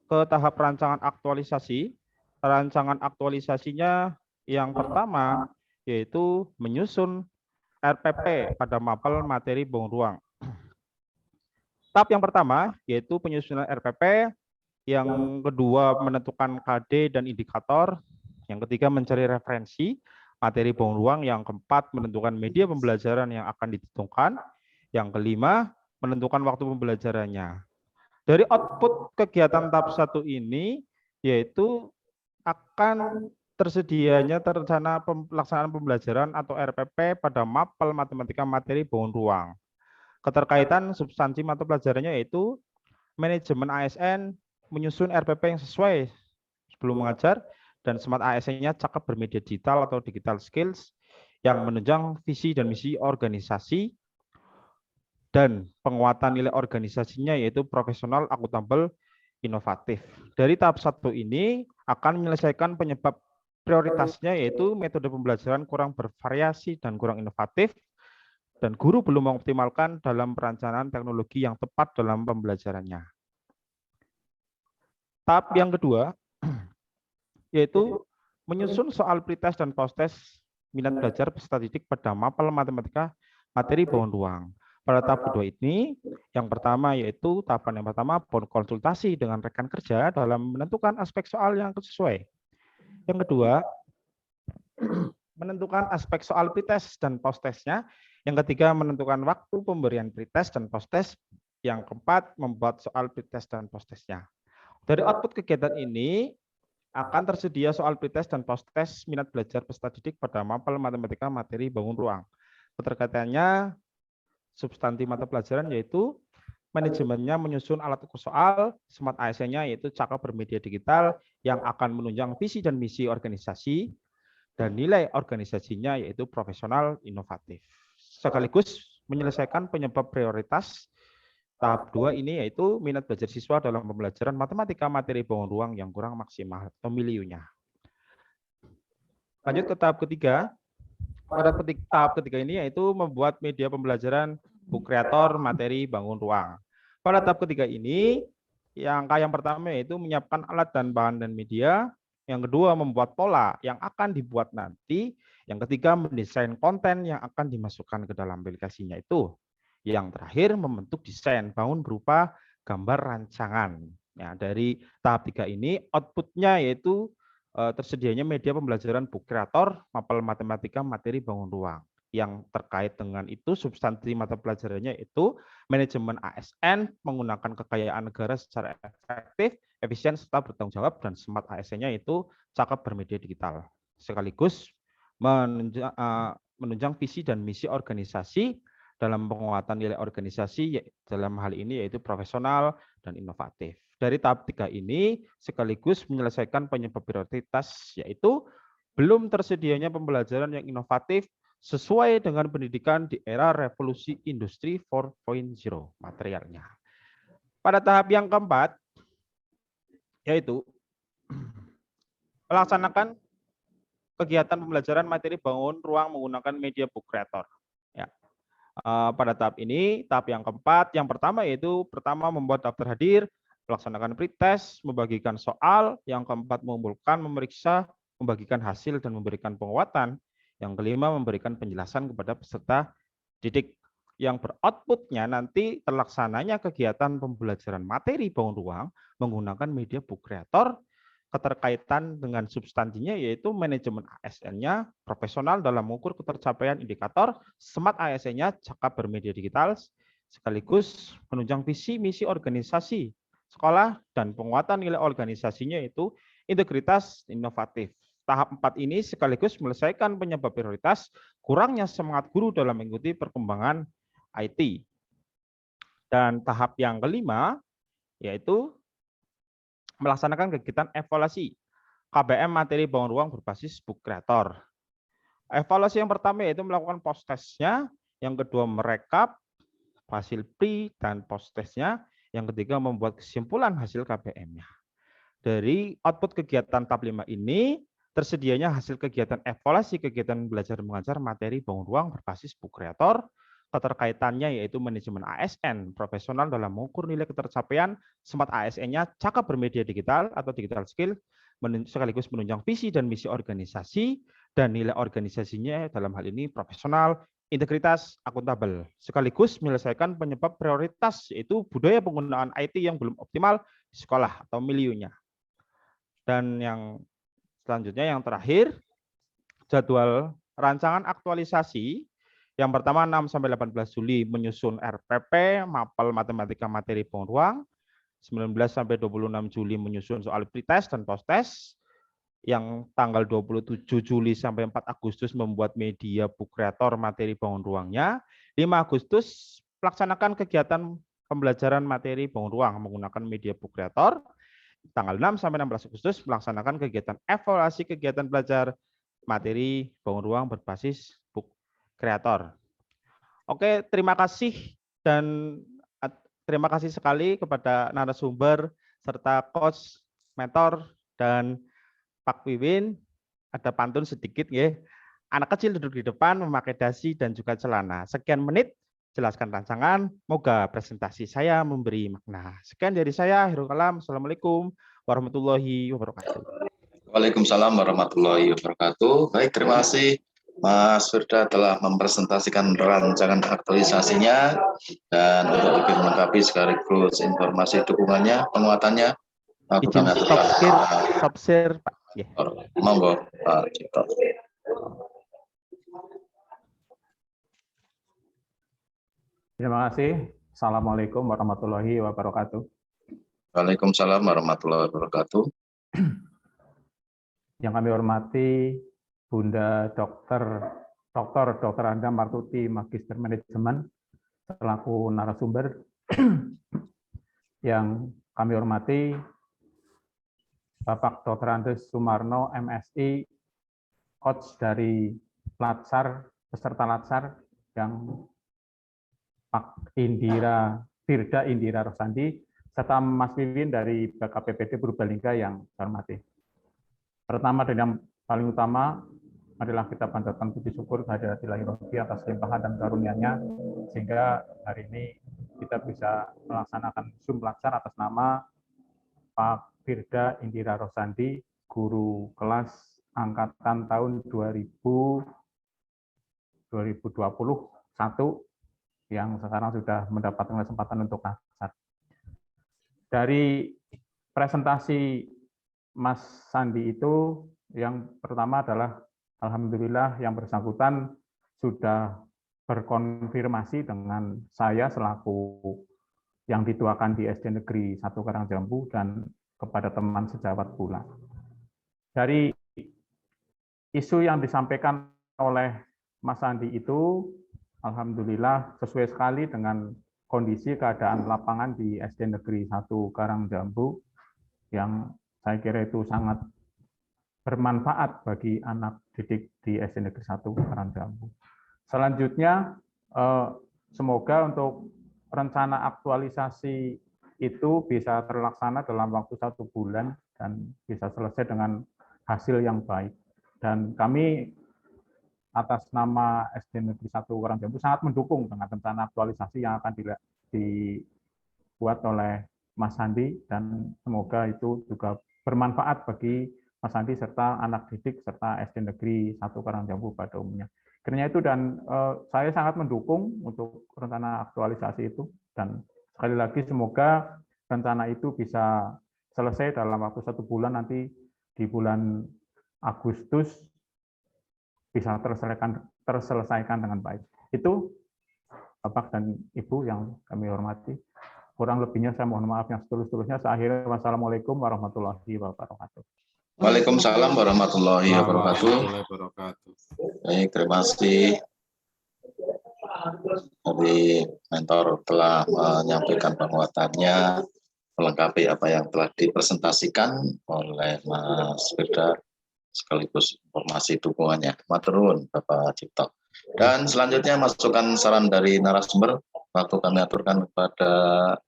ke tahap rancangan aktualisasi. Rancangan aktualisasinya yang pertama yaitu menyusun RPP pada mapel materi bangun ruang. Tahap yang pertama yaitu penyusunan RPP, yang kedua menentukan KD dan indikator, yang ketiga mencari referensi materi bangun ruang, yang keempat menentukan media pembelajaran yang akan ditentukan, yang kelima menentukan waktu pembelajarannya. Dari output kegiatan tahap 1 ini yaitu akan tersedianya rencana pelaksanaan pembelajaran atau RPP pada mapel matematika materi bangun ruang. Keterkaitan substansi mata pelajarannya yaitu manajemen ASN, menyusun RPP yang sesuai sebelum mengajar, dan smart ASN-nya cakap bermedia digital atau digital skills yang menunjang visi dan misi organisasi, dan penguatan nilai organisasinya yaitu profesional, akuntabel, inovatif. Dari tahap 1 ini akan menyelesaikan penyebab prioritasnya yaitu metode pembelajaran kurang bervariasi dan kurang inovatif, dan guru belum mengoptimalkan dalam perencanaan teknologi yang tepat dalam pembelajarannya. Tahap yang kedua yaitu menyusun soal pretest dan posttest minat belajar peserta didik pada mapel matematika materi bangun ruang. Pada tahap kedua ini, yang pertama yaitu tahapan yang pertama konsultasi dengan rekan kerja dalam menentukan aspek soal yang sesuai. Yang kedua, menentukan aspek soal pretest dan posttestnya. Yang ketiga, menentukan waktu pemberian pretest dan posttest. Yang keempat, membuat soal pretest dan posttestnya. Dari output kegiatan ini akan tersedia soal pretest dan posttest minat belajar peserta didik pada mapel matematika materi bangun ruang. Keterkaitannya substansi mata pelajaran yaitu manajemennya menyusun alat ukur soal, smart ASN-nya yaitu cakap bermedia digital yang akan menunjang visi dan misi organisasi, dan nilai organisasinya yaitu profesional inovatif. Sekaligus menyelesaikan penyebab prioritas tahap 2 ini yaitu minat belajar siswa dalam pembelajaran matematika materi bangun ruang yang kurang maksimal atau miliunya. Lanjut ke tahap ketiga. Pada tahap ketiga ini yaitu membuat media pembelajaran book creator materi bangun ruang. Pada tahap ketiga ini, yang pertama yaitu menyiapkan alat dan bahan dan media. Yang kedua membuat pola yang akan dibuat nanti. Yang ketiga mendesain konten yang akan dimasukkan ke dalam aplikasinya itu. Yang terakhir membentuk desain bangun berupa gambar rancangan. Ya, dari tahap 3 ini outputnya yaitu tersedianya media pembelajaran book creator, mapel matematika materi bangun ruang. Yang terkait dengan itu substansi mata pelajarannya itu manajemen ASN menggunakan kekayaan negara secara efektif, efisien serta bertanggung jawab, dan smart ASN-nya itu cakap bermedia digital. Sekaligus menunjang visi dan misi organisasi dalam penguatan nilai organisasi dalam hal ini yaitu profesional dan inovatif. Dari tahap 3 ini sekaligus menyelesaikan penyebab prioritas yaitu belum tersedianya pembelajaran yang inovatif sesuai dengan pendidikan di era revolusi industri 4.0 materialnya. Pada tahap yang keempat yaitu melaksanakan kegiatan pembelajaran materi bangun ruang menggunakan media book creator. Ya. Pada tahap ini, tahap yang keempat, yang pertama yaitu membuat daftar hadir, melaksanakan pretest, membagikan soal, yang keempat mengumpulkan, memeriksa, membagikan hasil dan memberikan penguatan, yang kelima memberikan penjelasan kepada peserta didik. Yang beroutputnya nanti terlaksananya kegiatan pembelajaran materi bangun ruang menggunakan media book creator. Keterkaitan dengan substansinya yaitu manajemen ASN-nya profesional dalam mengukur ketercapaian indikator, smart ASN-nya cakap bermedia digital, sekaligus menunjang visi misi organisasi sekolah dan penguatan nilai organisasinya itu integritas inovatif. tahap 4 ini sekaligus menyelesaikan penyebab prioritas kurangnya semangat guru dalam mengikuti perkembangan IT. Dan tahap yang kelima yaitu melaksanakan kegiatan evaluasi KBM materi bangun ruang berbasis book creator. Evaluasi yang pertama yaitu melakukan post-testnya, yang kedua merekap hasil pre dan post-testnya, yang ketiga membuat kesimpulan hasil KBM-nya. Dari output kegiatan tahap 5 ini, tersedianya hasil kegiatan evaluasi kegiatan belajar mengajar materi bangun ruang berbasis book creator, keterkaitannya yaitu manajemen ASN, profesional dalam mengukur nilai ketercapaian, smart ASN-nya, cakap bermedia digital atau digital skill, sekaligus menunjang visi dan misi organisasi, dan nilai organisasinya dalam hal ini profesional, integritas, akuntabel, sekaligus menyelesaikan penyebab prioritas yaitu budaya penggunaan IT yang belum optimal di sekolah atau milieunya. Dan yang selanjutnya yang terakhir, jadwal rancangan aktualisasi. Yang pertama 6-18 Juli menyusun RPP, mapel matematika materi bangun ruang. 19-26 Juli menyusun soal pretest dan posttest. Yang tanggal 27 Juli sampai 4 Agustus membuat media book creator materi bangun ruangnya. 5 Agustus melaksanakan kegiatan pembelajaran materi bangun ruang menggunakan media book creator. Tanggal 6 sampai 16 Agustus melaksanakan kegiatan evaluasi kegiatan belajar materi bangun ruang berbasis book creator. Oke, terima kasih dan terima kasih sekali kepada narasumber serta coach, mentor dan Pak Wiwin. Ada pantun sedikit ya. Anak kecil duduk di depan memakai dasi dan juga celana. Sekian menit jelaskan rancangan. Moga presentasi saya memberi makna. Sekian dari saya. Akhirul kalam. Assalamualaikum warahmatullahi wabarakatuh. Waalaikumsalam warahmatullahi wabarakatuh. Baik, terima kasih Mas Firda telah mempresentasikan rancangan aktualisasinya, dan untuk lebih melengkapi sekaligus informasi dukungannya, penguatannya, Izin stop share Pak. Yeah. Monggo Pak Cipto. Terima kasih. Assalamualaikum warahmatullahi wabarakatuh. Waalaikumsalam warahmatullahi wabarakatuh. Yang kami hormati Bunda Dr. Anda Martuti, Magister Manajemen, selaku narasumber. Yang kami hormati Bapak Dr. Andes Sumarno, MSI, coach dari Latsar, peserta Latsar, yang Pak Firda Indira Rosandi, serta Mas Wiwin dari BKPPD Purbalingga yang saya hormati. Pertama dan yang paling utama, marilah kita panjatkan puji syukur kehadirat Ilahi Rabbi atas limpahan dan karunia-Nya, sehingga hari ini kita bisa melaksanakan Zoom Latsar atas nama Pak Firda Indira Rosandi, guru kelas angkatan tahun 2021 yang sekarang sudah mendapatkan kesempatan untuk Latsar. Dari presentasi Mas Sandi itu, yang pertama adalah alhamdulillah yang bersangkutan sudah berkonfirmasi dengan saya selaku yang dituakan di SD Negeri 1 Karangjambu dan kepada teman sejawat pula. Dari isu yang disampaikan oleh Mas Sandi itu, alhamdulillah sesuai sekali dengan kondisi keadaan lapangan di SD Negeri 1 Karangjambu yang saya kira itu sangat bermanfaat bagi anak didik di SD Negeri 1 Karangjambu. Selanjutnya, semoga untuk rencana aktualisasi itu bisa terlaksana dalam waktu 1 bulan dan bisa selesai dengan hasil yang baik. Dan kami atas nama SD Negeri 1 Karangjambu sangat mendukung dengan rencana aktualisasi yang akan dibuat oleh Mas Sandi, dan semoga itu juga bermanfaat bagi Mas Sandi serta anak didik serta SD Negeri 1 Karangjambu pada umumnya. Karena itu, dan saya sangat mendukung untuk rencana aktualisasi itu, dan sekali lagi semoga rencana itu bisa selesai dalam waktu 1 bulan, nanti di bulan Agustus bisa terselesaikan dengan baik. Itu Bapak dan Ibu yang kami hormati. Kurang lebihnya saya mohon maaf yang setulus-tulusnya. Saya akhiri, wassalamualaikum warahmatullahi wabarakatuh. Waalaikumsalam warahmatullahi wabarakatuh. Baik, terima kasih dari mentor telah menyampaikan penguatannya, melengkapi apa yang telah dipresentasikan oleh Mas Firda, sekaligus informasi dukungannya. Matur nuwun Bapak Cipto. Dan selanjutnya masukan saran dari narasumber, waktu kami aturkan kepada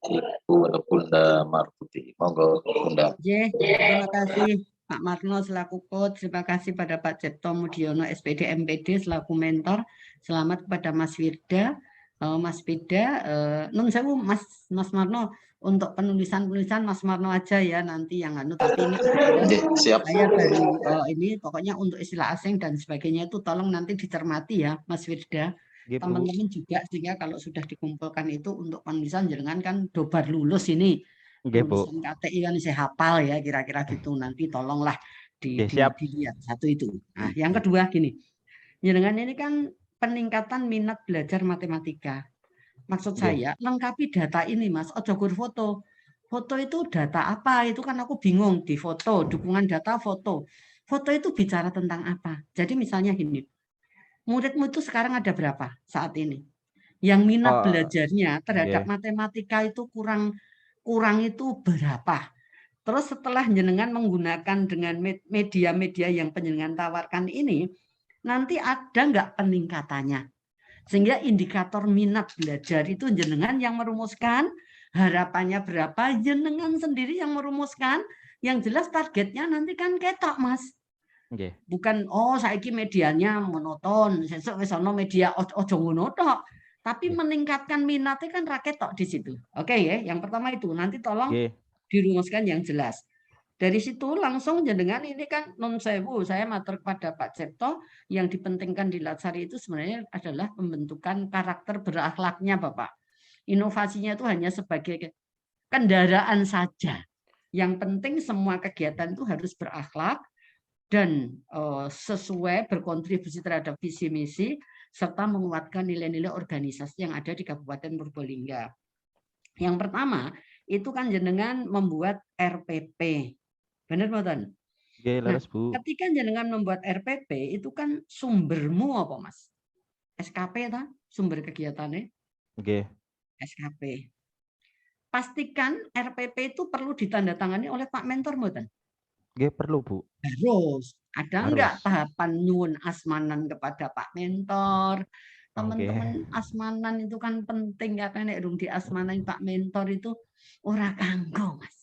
Ibu atau Bunda Martuti. Monggo Bunda. Terima kasih Pak Marno selaku coach, terima kasih pada Pak Cipto Mudiono SPD MPD selaku mentor, selamat kepada Mas Firda, Mas Firda, nun sewu Mas Marno, untuk penulisan Mas Marno aja ya nanti yang tapi ini siap. saya baru ini pokoknya untuk istilah asing dan sebagainya itu tolong nanti dicermati ya Mas Firda, teman-teman juga, sehingga kalau sudah dikumpulkan itu untuk penulisan jangan kan dobar lulus ini. Penulisan KTI kan saya hafal ya kira-kira gitu, nanti tolonglah dilihat satu itu. Nah, yang kedua gini, jenengan ini kan peningkatan minat belajar matematika. Maksud saya lengkapi data ini Mas, ojo gur foto. Foto itu data apa? Itu kan aku bingung di foto, dukungan data foto. Foto itu bicara tentang apa? Jadi misalnya gini, muridmu itu sekarang ada berapa saat ini? Yang minat belajarnya terhadap matematika itu kurang itu berapa? Terus setelah jenengan menggunakan dengan media-media yang penjenengan tawarkan ini, nanti ada nggak peningkatannya? Sehingga indikator minat belajar itu jenengan yang merumuskan, harapannya berapa, jenengan sendiri yang merumuskan, yang jelas targetnya nanti kan ketok Mas. Bukan, saiki medianya monoton, sesuk wis ana media ojo ngono tok. Tapi meningkatkan minatnya kan rakyat tok di situ. Oke ya, yang pertama itu nanti tolong dirumuskan yang jelas. Dari situ langsung jenengan ini kan non sewu, saya matur kepada Pak Cipto, yang dipentingkan di Latsari itu sebenarnya adalah pembentukan karakter berakhlaknya Bapak. Inovasinya itu hanya sebagai kendaraan saja. Yang penting semua kegiatan itu harus berakhlak dan sesuai berkontribusi terhadap visi misi serta menguatkan nilai-nilai organisasi yang ada di Kabupaten Purbalingga. Yang pertama, itu kan jenengan membuat RPP. Benar, Mboten? Nah, ketika jenengan membuat RPP, itu kan sumbermu apa, Mas? SKP ta? Sumber kegiatannya? SKP. Pastikan RPP itu perlu ditandatangani oleh Pak Mentor, Mboten? Perlu, Bu. Harus. Ada enggak tahapan nyuwun asmanan kepada Pak Mentor? Teman-teman asmanan itu kan penting ya, kan nek di asmanan Pak Mentor itu ora kanggo, Mas.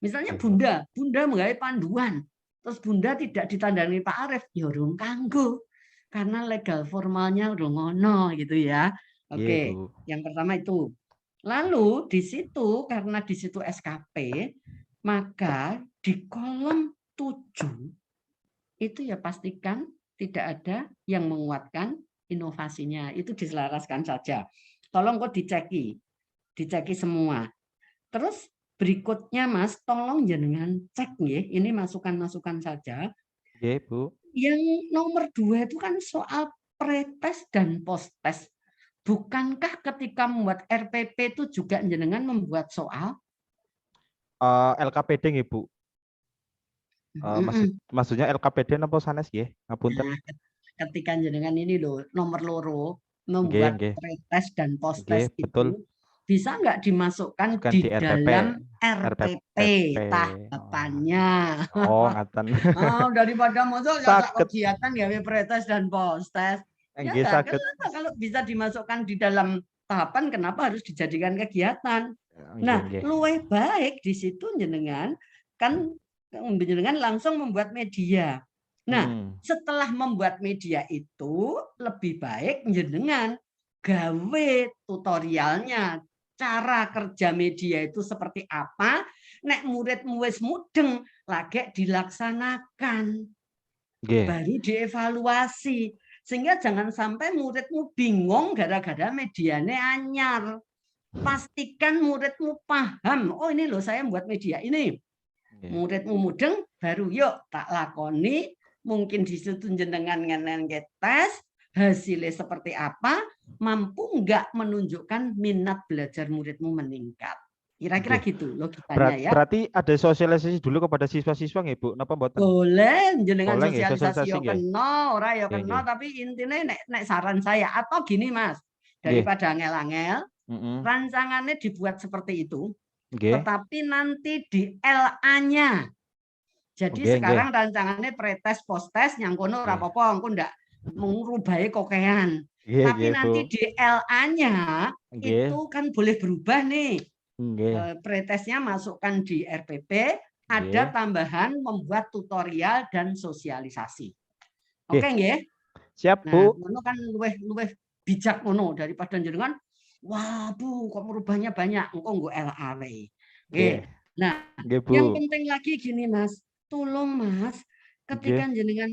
Misalnya Bunda menggawe panduan, terus Bunda tidak ditandani Pak Arif, ya urung kanggo. Karena legal formalnya urung ngono gitu ya. Oke, yang pertama itu. Lalu di situ karena di situ SKP, maka di kolom 7 itu ya pastikan tidak ada yang menguatkan inovasinya. Itu diselaraskan saja. Tolong kok diceki semua. Terus berikutnya Mas, tolong jenengan cek ya, ini masukan-masukan saja. Bu. Yang nomor 2 itu kan soal pretest dan posttest. Bukankah ketika membuat RPP itu juga jenengan membuat soal? LKPD nggih, Bu. Maksudnya LKPD napa sanes nggih? Ngapunten. Nah, ketika jenengan ini loh nomor loro membuat pretest dan posttest itu bisa nggak dimasukkan di dalam RPP tahapannya? Ngaten. Daripada masuk kegiatan gawe pretest dan posttest. Ya, kalau bisa dimasukkan di dalam tahapan, kenapa harus dijadikan kegiatan? Nah, luwih baik di situ jenengan kan jenengan langsung membuat media. Nah, setelah membuat media itu lebih baik jenengan gawe tutorialnya, cara kerja media itu seperti apa, nek murid wis mudeng lagi dilaksanakan. Baru dievaluasi. Sehingga jangan sampai muridmu bingung gara-gara medianya anyar. Pastikan muridmu paham, oh ini loh saya buat media ini. Muridmu mudeng, baru yuk tak lakoni, mungkin di situ jenengan ngenenge tes, hasilnya seperti apa, mampu nggak menunjukkan minat belajar muridmu meningkat. Kira-kira gitu logikanya ya. Berarti ada sosialisasi dulu kepada siswa-siswa nggih, Bu? Napa mboten? Boleh jenengan Boleh nggih, sosialisasi yo sosialisasi nggih. kena, ora yo Nggih, kena, nggih. tapi intinya nek saran saya atau gini Mas, Nggih. daripada angel-angel, Heeh. rancangannya dibuat seperti itu, Nggih. tetapi nanti di LA-nya. Jadi Nggih, sekarang rancangannya pretest postes yang kono ora Nggih. apa-apa, engko ndak mengurubai kokean. Nggih, Tapi nggih, nanti Bu. di LA-nya Nggih. itu kan boleh berubah nih. Nggih. Pretestnya masukkan di RPP, ada Nggih. tambahan membuat tutorial dan sosialisasi. Nggih. Oke nggih? Siap, Nah, Bu. ngono kan luweh bijak ngono daripada jenengan wah Bu kok merubahnya banyak engko nggo LA wae. Nggih. Nah, Nggih, Bu. yang penting lagi gini Mas, tolong Mas, ketika Nggih. jenengan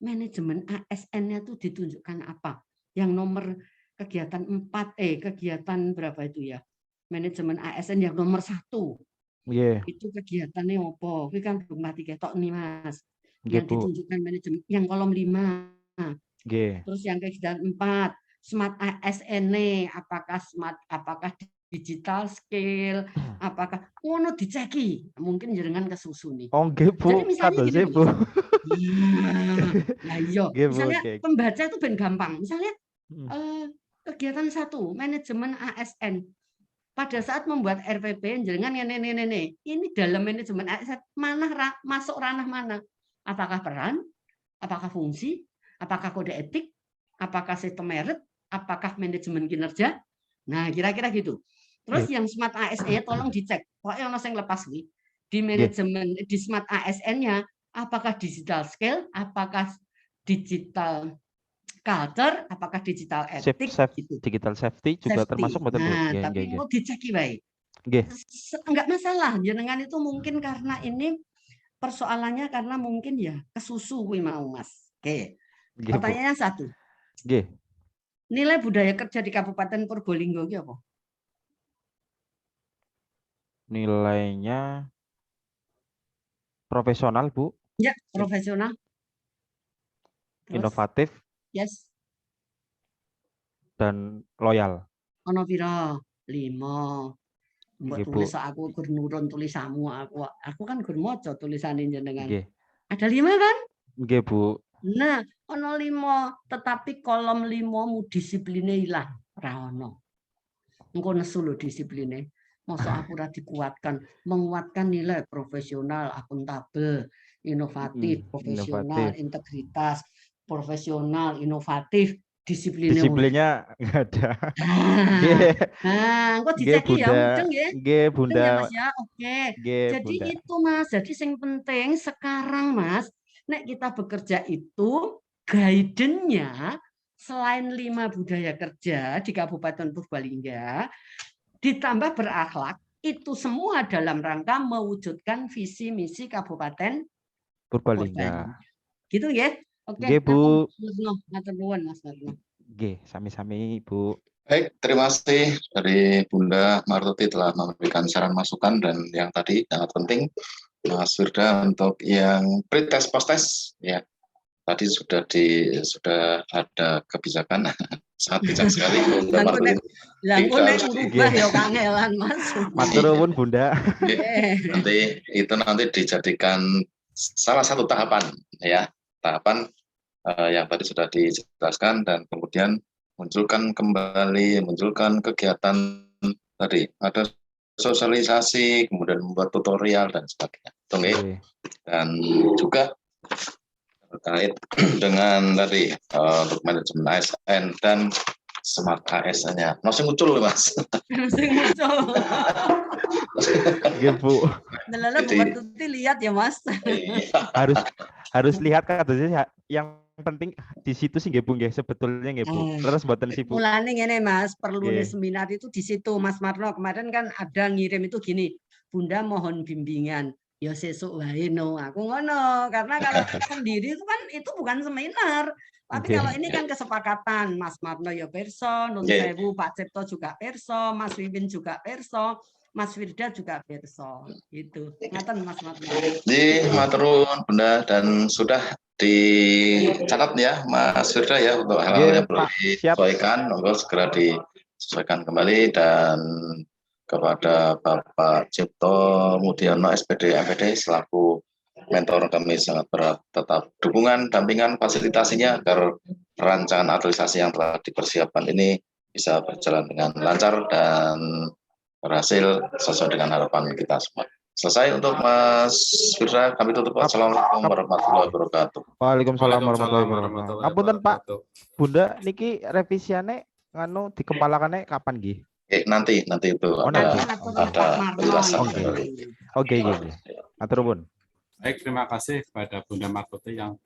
manajemen ASN-nya tuh ditunjukkan apa? Yang nomor kegiatan 4 kegiatan berapa itu ya? Manajemen ASN yang nomor 1. Nggih. Itu kegiatannya apa? Kuwi kan belum mati ketok nih Mas. Nggih, Yang Bu. ditunjukkan manajemen yang kolom 5. Nggih. Terus yang kegiatan 4, smart ASN apakah digital skill, apakah ngono diceki. Mungkin jenengan kesusu nih. Oh, nggih, Bu. Jadi misalnya Kados gini Bu. Mas. Nah, iya. Nggih, Bu. Misalnya Oke. pembaca itu ben gampang. Misalnya Hmm. kegiatan 1, manajemen ASN. Pada saat membuat RPP, jenengan ini dalam manajemen ASN masuk ranah mana? Apakah peran? Apakah fungsi? Apakah kode etik? Apakah sistem merit? Apakah manajemen kinerja? Nah, kira-kira gitu. Terus yang smart ASN tolong dicek. Pokoknya ono sing lepas nih. Di manajemen di smart ASN-nya apakah digital skill, apakah digital culture, apakah digital etik gitu. Digital safety juga termasuk mboten, Bu? Nah, Nggih, tapi nggih, nggih. mau diceki baik. Nggih. Enggak masalah. Jenengan itu mungkin karena ini persoalannya karena mungkin ya kesusu kuwi mau Mas. Oke. Nggih, Bu. Pertanyaan 1. Nggih. Nilai budaya kerja di Kabupaten Purbalingga ki apa? Nilainya profesional, Bu. Ya, profesional. Terus? Inovatif Yes. dan loyal. Ono pira? 5. Mbok Nggih, Bu. tulis aku gur nurun tulisanmu aku kan gur maca tulisane jenengan. Nggih. Ada 5 kan? Nggih, Bu. Nah, ono 5, tetapi kolom 5mu disipline ilang, ora ono. Engko nesu lho disipline. Masa aku ora dikuatkan, menguatkan nilai profesional, akuntabel, inovatif, profesional, Inovatif. integritas, profesional, inovatif, disipline. Disiplinnya enggak ada. Engko Nggih, diceki ya, Bunda. mudeng nggih. Nggih, Mudeng Bunda. ya Mas ya. Oke. Nggih, Jadi Bunda. itu Mas, jadi sing penting sekarang Mas, nek kita bekerja itu guidance-nya selain 5 budaya kerja di Kabupaten Purbalingga ditambah berakhlak, itu semua dalam rangka mewujudkan visi misi Kabupaten Purbalingga. Gitu ya? Oke. Nggih, Bu. Ngatur nuwun Mas Marno. Nggih, sami-sami, Bu. Baik, terima kasih dari Bunda Martuti telah memberikan saran masukan dan yang tadi sangat penting Mas Firda untuk yang pretest postes ya. Tadi sudah ada kebijakan sangat bijak sekali Bunda Martuti. Langkung nek ngubah ya kangelan Mas. Matur nuwun, Bunda. Nanti dijadikan salah satu tahapan ya. Tahapan yang tadi sudah dijelaskan dan kemudian munculkan kegiatan tadi ada sosialisasi, kemudian membuat tutorial dan sebagainya. Dan juga terkait dengan tadi untuk manajemen ASN dan smart ASN-nya. Masih muncul Mas. Masih muncul. Nggih, Bu. Delala buat tuti lihat ya Mas. harus lihat kasusnya yang penting di situ sih nggih Bu nggih sebetulnya nggih Bu. Terus mboten sih Bu. Mulane ngene Mas, perlu Nggih. seminar itu di situ Mas Marno. Kemarin kan ada ngirim itu gini, Bunda mohon bimbingan. Ya sesuk wae no, aku ngono. Karena kalau sendiri itu kan itu bukan seminar. Tapi kalau ini kan kesepakatan, Mas Marno ya perso, Nun Sewu, Pak Cipto juga perso, Mas Wiwin juga perso, Mas Firda juga perso. Gitu. Ngaten Mas Marno. Di maturun Bunda dan sudah dicatat ya Mas Firda ya untuk hal-hal yang perlu disesuaikan, segera disesuaikan kembali dan kepada Bapak Cipto Mudiono SPD MPD selaku mentor. Kami sangat berharap tetap dukungan, dampingan, fasilitasinya agar rancangan aktualisasi yang telah dipersiapkan ini bisa berjalan dengan lancar dan berhasil sesuai dengan harapan kita semua. Selesai untuk Mas Firda, kami tutup. Assalamualaikum warahmatullahi wabarakatuh. Waalaikumsalam warahmatullahi wabarakatuh. Ngapunten Pak, Bunda niki revisiane nganu dikempalakannya kapan nggih? Nanti itu ada penjelasan. Oke. Atur nuwun. Baik, terima kasih kepada Bunda Martuti yang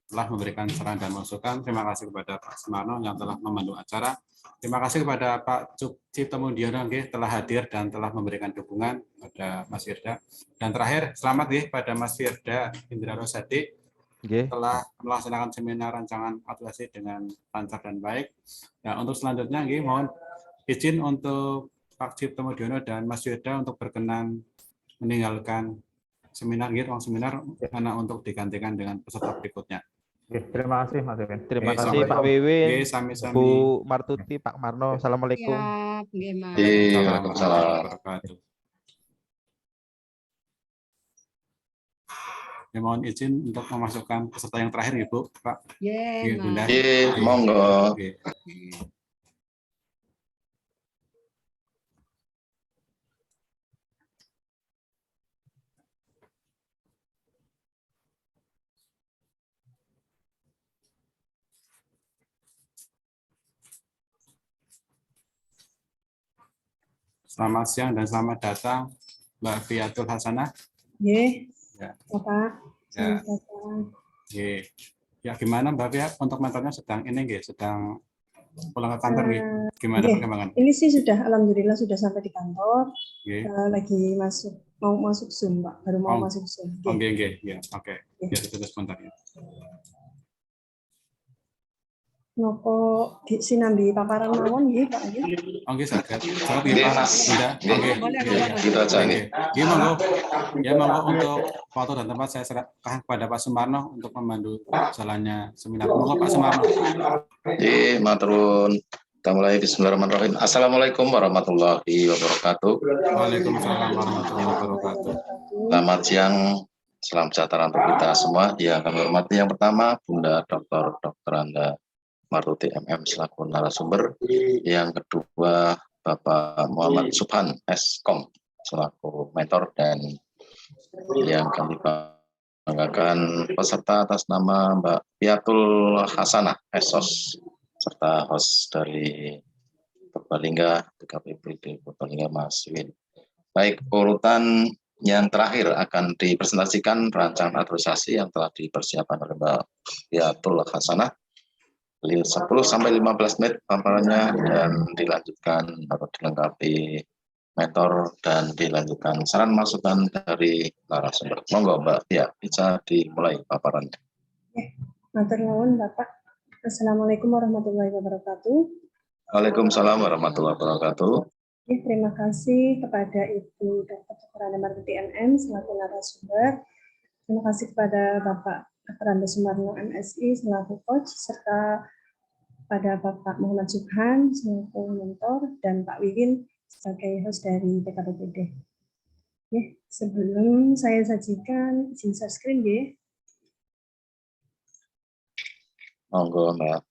telah memberikan saran dan masukan. Terima kasih kepada Pak Sumarno yang telah memandu acara. Terima kasih kepada Pak Cipto Mudiono telah hadir dan telah memberikan dukungan pada Mas Firda. Dan terakhir, selamat pada Mas Firda Indra Rosadi telah melaksanakan seminar rancangan aktualisasi dengan lancar dan baik. Nah, untuk selanjutnya, mohon izin untuk Pak Cipto Mudiono dan Mas Firda untuk berkenan meninggalkan seminar, ruang seminar, karena untuk digantikan dengan peserta berikutnya. Terima kasih Mas Wiwin. Terima kasih Pak Wiwin, sami-sami. Bu Martuti, Pak Marno. Assalamualaikum. Waalaikumsalam. Ya, mohon izin untuk memasukkan peserta yang terakhir, Ibu, Pak. Bunda. Monggo. Selamat siang dan selamat datang Mbak Fiatul Hasanah. Ya, Bapak. Ya, gimana Mbak Fia untuk mentornya sedang pulang ke kantor gimana perkembangan? Ini sih sudah, alhamdulillah sudah sampai di kantor. Lagi mau masuk Zoom, Pak. Baru mau masuk Zoom. Oke. Ya, itu sebentar ya. Nopo sinambi paparan mawon nggih, Pak. Oke, saged. Saged nggih, Pak. Sudah. Oke. Kita aja nggih. Monggo untuk waktu dan tempat saya serahkan kepada Pak Sumarno untuk memandu jalannya seminar. Monggo Pak Sumarno. Maturun. Kita mulai. Bismillahirrahmanirrahim. Assalamualaikum warahmatullahi wabarakatuh. Waalaikumsalam warahmatullahi wabarakatuh. Selamat siang. Salam sejahtera untuk kita semua. Yang kami hormati yang pertama Bunda Dr. Anda Martuti MM selaku narasumber. Yang kedua Bapak Muhammad Subhan S.Com selaku mentor, dan yang kami banggakan peserta atas nama Mbak Fiatul Hasanah SOS serta host dari Purbalingga, DKPP di Purbalingga Mas Win. Baik, urutan yang terakhir akan dipresentasikan rancangan aktualisasi yang telah dipersiapkan oleh Mbak Fiatul Hasanah. 10-15 menit paparannya dan dilanjutkan atau dilengkapi mentor dan dilanjutkan saran masukan dari narasumber. Monggo Mbak, ya bisa dimulai paparannya. Matur nuwun Bapak. Assalamualaikum warahmatullahi wabarakatuh. Waalaikumsalam warahmatullahi wabarakatuh. Terima kasih kepada Ibu Dr. Anda Martuti MM selaku narasumber. Terima kasih kepada Bapak Dr. Anda Sumarno MSI selaku coach, serta pada Bapak Muhammad Subhan selaku mentor, dan Pak Wiwin sebagai host dari PKPPD. Sebelum saya sajikan, izin share screen ya. Monggo Mbak.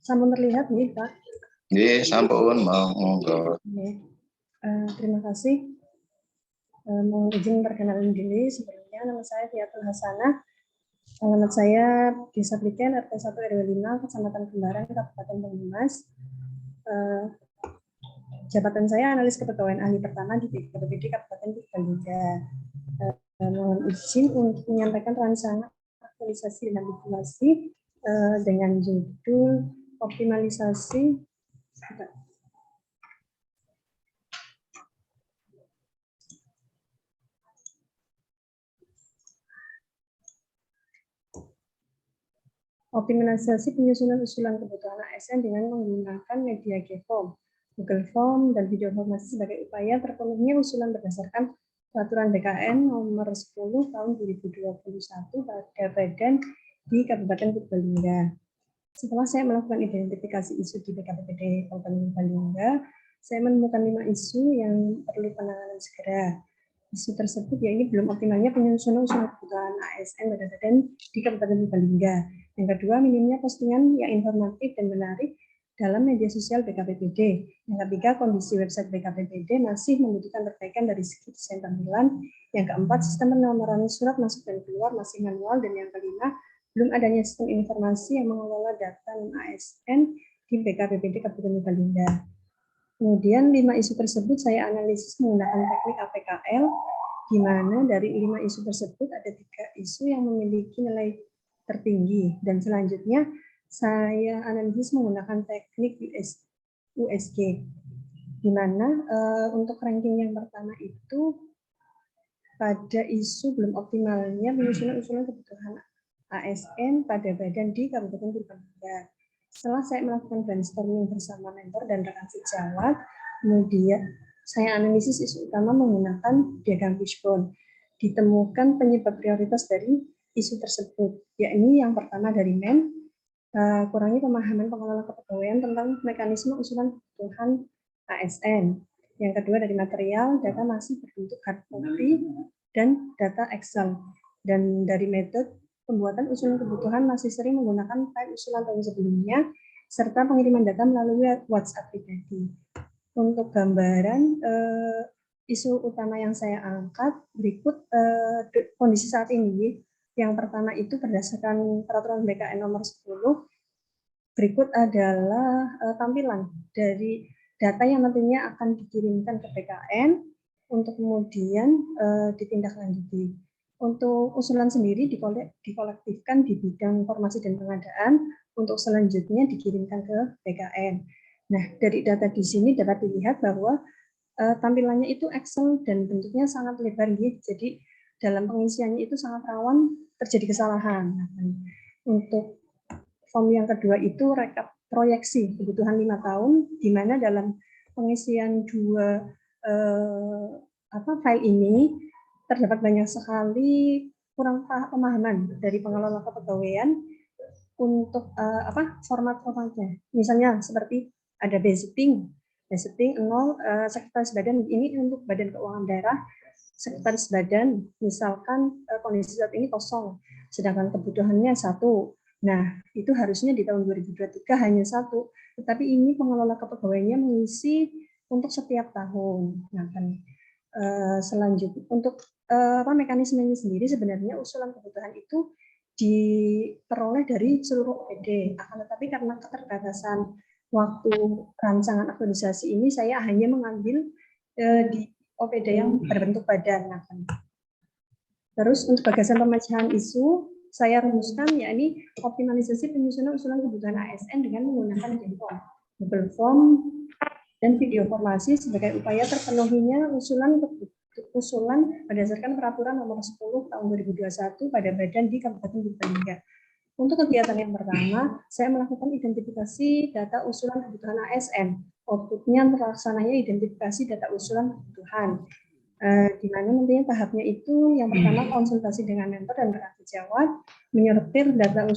Sampun terlihat nih Pak? Sampun, monggo. Terima kasih. Mohon izin perkenalan diri. Sebelumnya nama saya Fiatul Hasanah. Alamat saya Desa Pliken, RT 1 RW 5, Kecamatan Kembaran, Kabupaten Banyumas. Jabatan saya analis kepegawaian ahli pertama di PKPPD Kabupaten Purbalingga. Mohon izin untuk menyampaikan rancangan aktualisasi dan diplomasi dengan judul optimalisasi optimalisasi penyusunan usulan kebutuhan ASN dengan menggunakan media G-Form, Google Form, dan video formasi sebagai upaya terpenuhinya usulan berdasarkan Peraturan BKN Nomor 10 Tahun 2021 pada badan di Kabupaten Purbalingga. Setelah saya melakukan identifikasi isu di BKPPD Kabupaten Purbalingga, saya menemukan 5 isu yang perlu penanganan segera. Isu tersebut yaitu belum optimalnya penyusunan usulan kebutuhan ASN pada badan di Kabupaten Purbalingga. Yang kedua, minimnya postingan yang informatif dan menarik dalam media sosial BKPPD. Yang ketiga, kondisi website BKPPD masih membutuhkan perbaikan dari segi desain tampilan. Yang keempat, sistem penomoran surat masuk dan keluar masih manual. Dan yang kelima, belum adanya sistem informasi yang mengelola data ASN di BKPPD Kabupaten Purbalingga. Kemudian 5 isu tersebut saya analisis menggunakan teknik APKL, di mana dari 5 isu tersebut ada 3 isu yang memiliki nilai tertinggi, dan selanjutnya saya analisis menggunakan teknik USG, di mana untuk ranking yang pertama itu pada isu belum optimalnya penyusunan usulan kebutuhan ASN pada badan di Kabupaten Purbalingga. Setelah saya melakukan brainstorming bersama mentor dan rekan sejawat, kemudian saya analisis isu utama menggunakan diagram fishbone. Ditemukan penyebab prioritas dari isu tersebut, yakni yang pertama dari kurangi pemahaman pengelola kepegawaian tentang mekanisme usulan kebutuhan ASN. Yang kedua dari material, data masih berbentuk hard copy dan data Excel. Dan dari metode, pembuatan usulan kebutuhan masih sering menggunakan file usulan tahun sebelumnya, serta pengiriman data melalui WhatsApp pribadi. Untuk gambaran isu utama yang saya angkat, berikut kondisi saat ini. Yang pertama itu berdasarkan Peraturan BKN Nomor 10, berikut adalah tampilan dari data yang nantinya akan dikirimkan ke BKN untuk kemudian ditindaklanjuti. Untuk usulan sendiri dikolektifkan di bidang informasi dan pengadaan untuk selanjutnya dikirimkan ke BKN. Nah, dari data di sini dapat dilihat bahwa tampilannya itu Excel dan bentuknya sangat lebar, jadi dalam pengisiannya itu sangat rawan terjadi kesalahan. Nah, untuk form yang kedua itu rekap proyeksi kebutuhan 5 tahun, di mana dalam pengisian 2 file ini terdapat banyak sekali kurang pemahaman dari pengelola kepegawaian untuk format-formatnya. Misalnya seperti ada budgeting 0, sekretaris badan ini untuk badan keuangan daerah, sekretaris badan misalkan kondisi saat ini kosong, sedangkan kebutuhannya 1. Nah, itu harusnya di tahun 2023 hanya 1, tetapi ini pengelola kepegawaiannya mengisi untuk setiap tahun. Nah, selanjutnya untuk mekanismenya sendiri sebenarnya usulan kebutuhan itu diperoleh dari seluruh OPD, akan tetapi karena keterbatasan waktu rancangan aktualisasi ini saya hanya mengambil di OPD yang berbentuk badan. Terus untuk gagasan pemecahan isu saya rumuskan, yakni optimalisasi penyusunan usulan kebutuhan ASN dengan menggunakan G-Form, Google Form, dan video formasi sebagai upaya terpenuhinya usulan berdasarkan Peraturan Nomor 10 Tahun 2021 pada badan di Kabupaten Purbalingga. Untuk kegiatan yang pertama, saya melakukan identifikasi data usulan kebutuhan ASN. Outputnya terlaksananya identifikasi data usulan kebutuhan. Di mana nantinya tahapnya itu yang pertama konsultasi dengan mentor dan rekan sejawat, menyortir data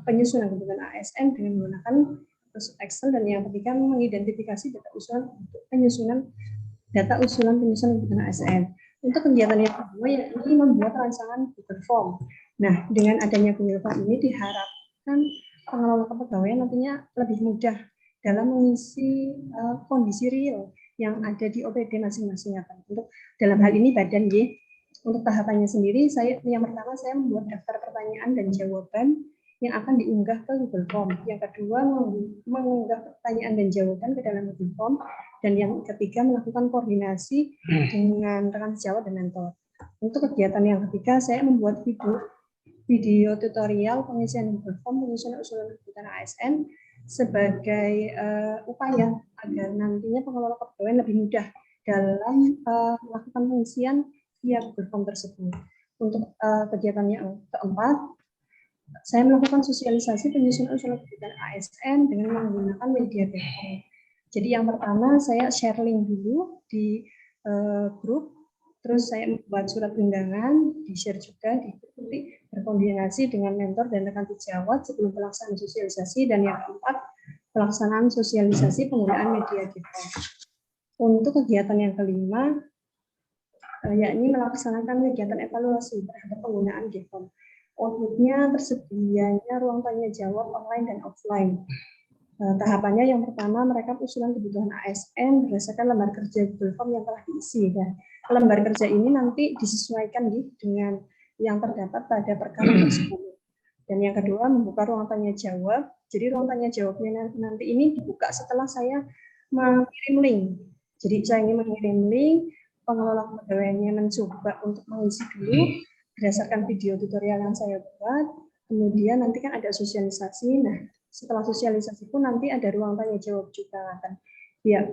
penyusunan kebutuhan ASN dengan menggunakan Excel, dan yang ketiga mengidentifikasi data usulan penyusunan kebutuhan ASN. Untuk kegiatan yang kedua yakni membuat rancangan Google Form. Nah, dengan adanya Google Form ini diharapkan pengelola kepegawaian nantinya lebih mudah dalam mengisi kondisi real yang ada di OPD masing-masing. Untuk dalam hal ini badan untuk tahapannya sendiri, yang pertama saya membuat daftar pertanyaan dan jawaban yang akan diunggah ke Google Form. Yang kedua mengunggah pertanyaan dan jawaban ke dalam Google Form, dan yang ketiga melakukan koordinasi dengan rekan sejawat dan mentor. Untuk kegiatan yang ketiga saya membuat video tutorial pengisian Google Form penyusunan usulan kebutuhan ASN sebagai upaya agar nantinya pengelola kepegawaian lebih mudah dalam melakukan pengisian via Google Form tersebut. Untuk kegiatan yang keempat, saya melakukan sosialisasi penyusunan usulan kegiatan ASN dengan menggunakan media Dekom. Jadi yang pertama saya share link dulu di grup, terus saya membuat surat undangan, di-share juga di grup, nanti berkoordinasi dengan mentor dan rekan sejawat sebelum pelaksanaan sosialisasi, dan yang keempat pelaksanaan sosialisasi penggunaan media Dekom. Untuk kegiatan yang kelima, yakni melaksanakan kegiatan evaluasi terhadap penggunaan Dekom. Outputnya tersedianya ruang tanya jawab online dan offline. Tahapannya yang pertama merekap usulan kebutuhan ASN berdasarkan lembar kerja Google Form yang telah diisi. Dan lembar kerja ini nanti disesuaikan dengan yang terdapat pada perkara tersebut. Dan yang kedua membuka ruang tanya jawab. Jadi ruang tanya jawabnya nanti ini dibuka setelah saya mengirim link. Jadi saya ingin mengirim link, pengelola kepegawaiannya mencoba untuk mengisi dulu berdasarkan video tutorial yang saya buat, kemudian nanti kan ada sosialisasi. Nah, setelah sosialisasi pun nanti ada ruang tanya jawab juga kan. Ya,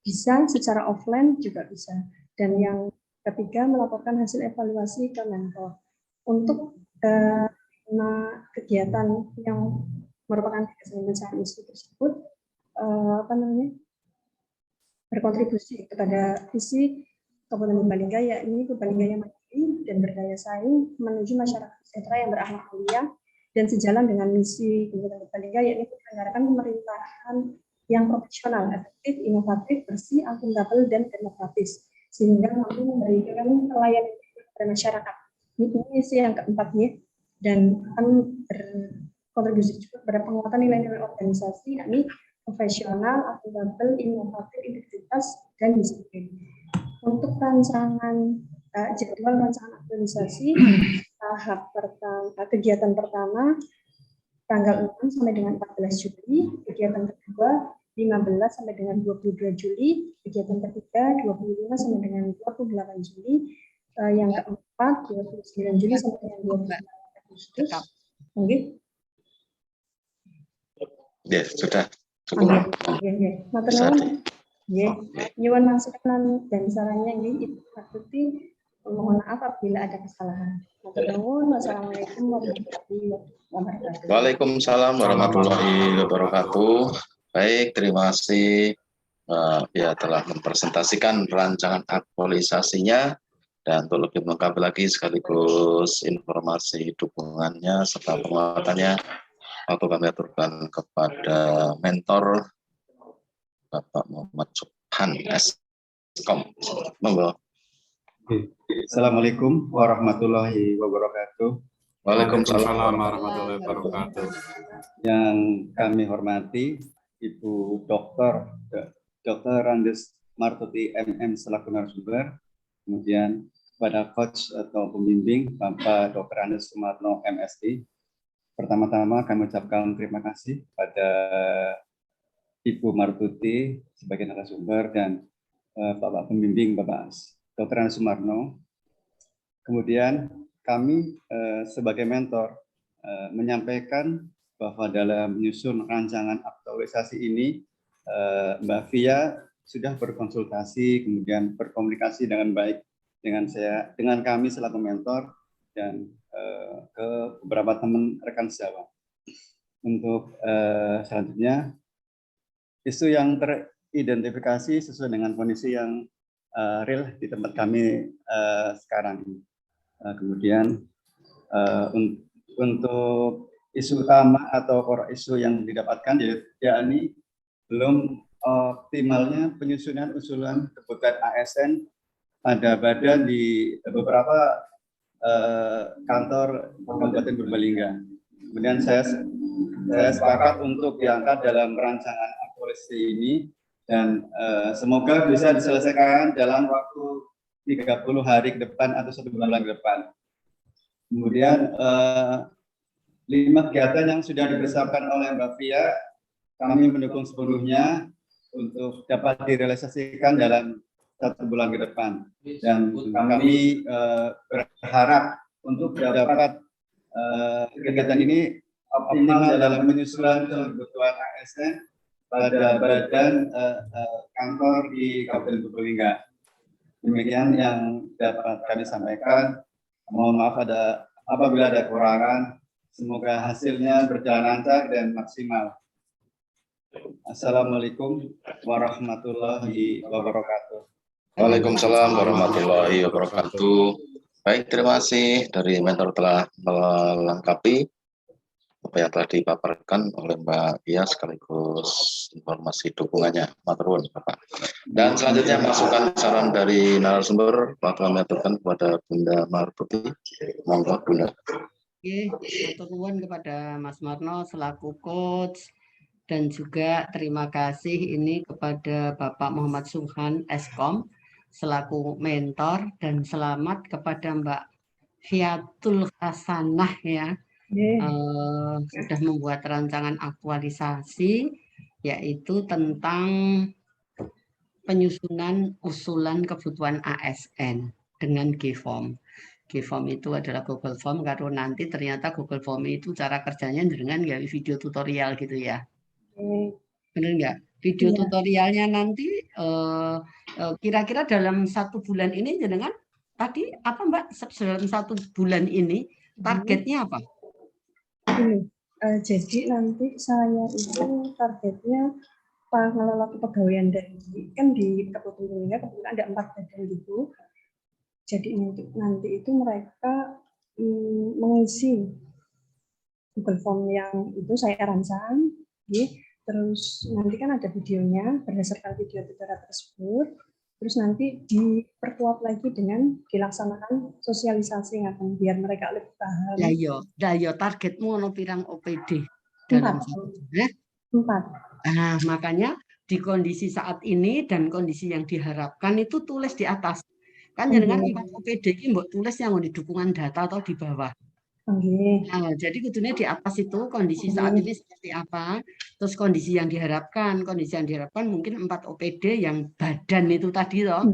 bisa secara offline juga bisa. Dan yang ketiga melaporkan hasil evaluasi ke mentor. Untuk kegiatan yang merupakan kegiatan isu tersebut berkontribusi kepada visi Kabupaten Purbalingga, yakni Purbalingga yang mandiri dan berdaya saing menuju masyarakat sejahtera yang berakhlak mulia, dan sejalan dengan misi Kabupaten Purbalingga, yakni menyelenggarakan pemerintahan yang profesional, efektif, inovatif, bersih, akuntabel, dan demokratis, sehingga mampu memberikan pelayanan kepada masyarakat. Ini misi yang keempat ya, dan akan berkontribusi juga kepada penguatan nilai-nilai organisasi, yakni profesional, akuntabel, inovatif, integritas, dan disiplin. Untuk rancangan jadwal rancangan aktualisasi tahap pertama, kegiatan pertama tanggal 6 sampai dengan 14 Juli, kegiatan kedua 15 sampai dengan 22 Juli, kegiatan ketiga 25 sampai dengan 28 Juli, yang keempat 29 Juli sampai dengan 28 Agustus. Oke. Ya, sudah cukup. Matur nyuwun masukan dan sarannya ini Ibu mohon maaf apabila ada kesalahan. Matur nuwun. Wassalamualaikum warahmatullahi wabarakatuh. Waalaikumsalam warahmatullahi wabarakatuh. Baik, terima kasih ya telah mempresentasikan rancangan aktualisasinya, dan untuk lebih lengkap lagi sekaligus informasi dukungannya serta penguatannya waktu kami aturkan kepada mentor Bapak Muhammad Subhan Eskom. Monggo. Assalamualaikum warahmatullahi wabarakatuh. Waalaikumsalam warahmatullahi wabarakatuh. Yang kami hormati Ibu Dr. Andes Martuti MM selaku narasumber, kemudian pada coach atau pembimbing Bapak Dr. Andes Sumarno MSI. Pertama-tama kami ucapkan terima kasih pada Ibu Martuti sebagai narasumber dan Bapak pembimbing Bapak Dr. Andes Sumarno. Kemudian kami sebagai mentor menyampaikan bahwa dalam menyusun rancangan aktualisasi ini Mbak Via sudah berkonsultasi, kemudian berkomunikasi dengan baik dengan kami selaku mentor dan ke beberapa teman rekan sejawat. Untuk selanjutnya, isu yang teridentifikasi sesuai dengan kondisi yang real di tempat kami sekarang ini. Kemudian untuk isu utama atau core isu yang didapatkan yakni belum optimalnya penyusunan usulan kebutuhan ASN pada badan di beberapa kantor Kabupaten Purbalingga. Kemudian saya sepakat untuk diangkat dalam rancangan aktualisasi ini dan semoga bisa diselesaikan dalam waktu 30 hari ke depan atau 1 bulan ke depan. Kemudian 5 kegiatan yang sudah dipersiapkan oleh Mbak Via, kami mendukung sepenuhnya untuk dapat direalisasikan dalam 1 bulan ke depan. Dan kami berharap untuk dapat kegiatan ini optimal dalam penyusunan kebutuhan ASN pada badan kantor di Kabupaten Purbalingga. Demikian yang dapat kami sampaikan. Mohon maaf apabila ada kekurangan. Semoga hasilnya berjalan lancar dan maksimal. Assalamualaikum warahmatullahi wabarakatuh. Waalaikumsalam warahmatullahi wabarakatuh. Baik, terima kasih dari mentor telah melengkapi apa yang telah dipaparkan oleh Mbak Ia sekaligus informasi dukungannya. Matur nuwun, Bapak. Dan selanjutnya masukan saran dari narasumber Pak kami aturkan kepada Bunda Martuti. Monggo Bunda. Oke, matur nuwun kepada Mas Marno selaku coach dan juga terima kasih ini kepada Bapak Muhammad Subhan Eskom selaku mentor dan selamat kepada Mbak Fiatul Hasanah ya. Sudah membuat rancangan aktualisasi yaitu tentang penyusunan usulan kebutuhan ASN dengan GFORM. GFORM itu adalah Google Form karena nanti ternyata Google Form itu cara kerjanya dengan gawe video tutorial gitu ya. Benar nggak? Video tutorialnya nanti kira-kira dalam 1 bulan ini jenengan tadi apa Mbak dalam 1 bulan ini targetnya apa? Jadi nanti saya itu targetnya pengelola kepegawaian dari kan di Kabupaten Lingga kebetulan ada 4 badan gitu. Jadi nanti itu mereka mengisi Google Form yang itu saya rancang, terus nanti kan ada videonya berdasarkan video tutorial tersebut. Terus nanti diperkuat lagi dengan dilaksanakan sosialisasi ngaten biar mereka lebih paham. Lah yo targetmu ono pirang OPD dalam 4. Nah, makanya di kondisi saat ini dan kondisi yang diharapkan itu tulis di atas. Kan jenengan 4 OPD ini mbok tulis yang di dukungan data atau di bawah. Nah, jadi kudune di atas itu kondisi saat ini seperti apa, terus kondisi yang diharapkan mungkin 4 OPD yang badan itu tadi loh.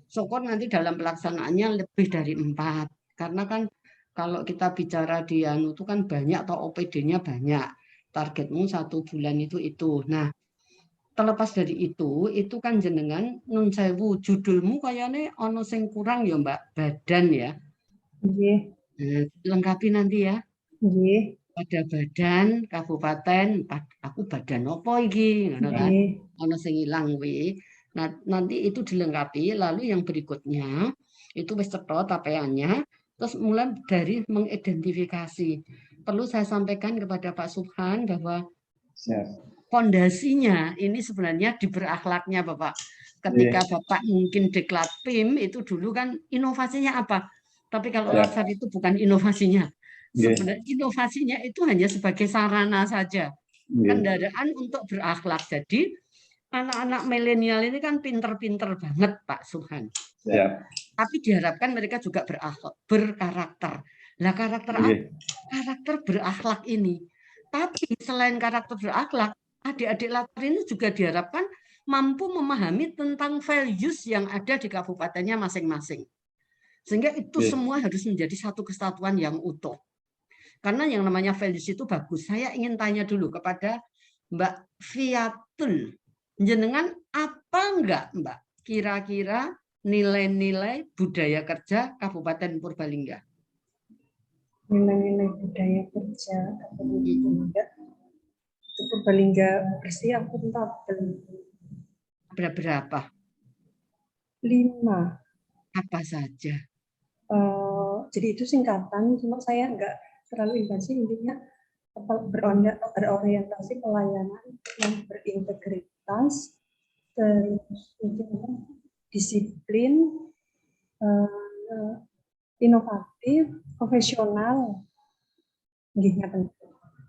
Syukur nanti dalam pelaksanaannya lebih dari 4, karena kan kalau kita bicara di anu itu kan banyak atau OPD-nya banyak, targetmu 1 bulan itu. Nah, terlepas dari itu kan jenengan nun sewu judulmu kayaknya ono sing kurang ya Mbak, badan ya. Lengkapi nanti ya. Pada badan kabupaten, aku badan opo iki, ngono kan? Ono sing ilang kuwi. Nah, nanti itu dilengkapi, lalu yang berikutnya itu wis cetha tapeannya, terus mulai dari mengidentifikasi. Perlu saya sampaikan kepada Pak Subhan bahwa fondasinya ini sebenarnya di berakhlaknya Bapak. Ketika Bapak mungkin diklat PIM itu dulu kan inovasinya apa? Tapi kalau Laksar itu bukan inovasinya. Sebenarnya inovasinya itu hanya sebagai sarana saja. Kendaraan untuk berakhlak. Jadi anak-anak milenial ini kan pinter-pinter banget Pak Subhan. Tapi diharapkan mereka juga berakhlak, berkarakter. Nah, karakter berakhlak ini. Tapi selain karakter berakhlak, adik-adik Laksar ini juga diharapkan mampu memahami tentang values yang ada di kabupatennya masing-masing. Sehingga itu semua harus menjadi satu kesatuan yang utuh. Karena yang namanya values itu bagus. Saya ingin tanya dulu kepada Mbak Fiatul. Jenengan apa enggak Mbak kira-kira nilai-nilai budaya kerja Kabupaten Purbalingga? Nilai-nilai budaya kerja Kabupaten Purbalingga bersih akuntabel. Berapa? 5. Apa saja? Jadi itu singkatan, cuma saya enggak terlalu intensif, intinya berorientasi pelayanan yang berintegritas, terus disiplin, inovatif, profesional.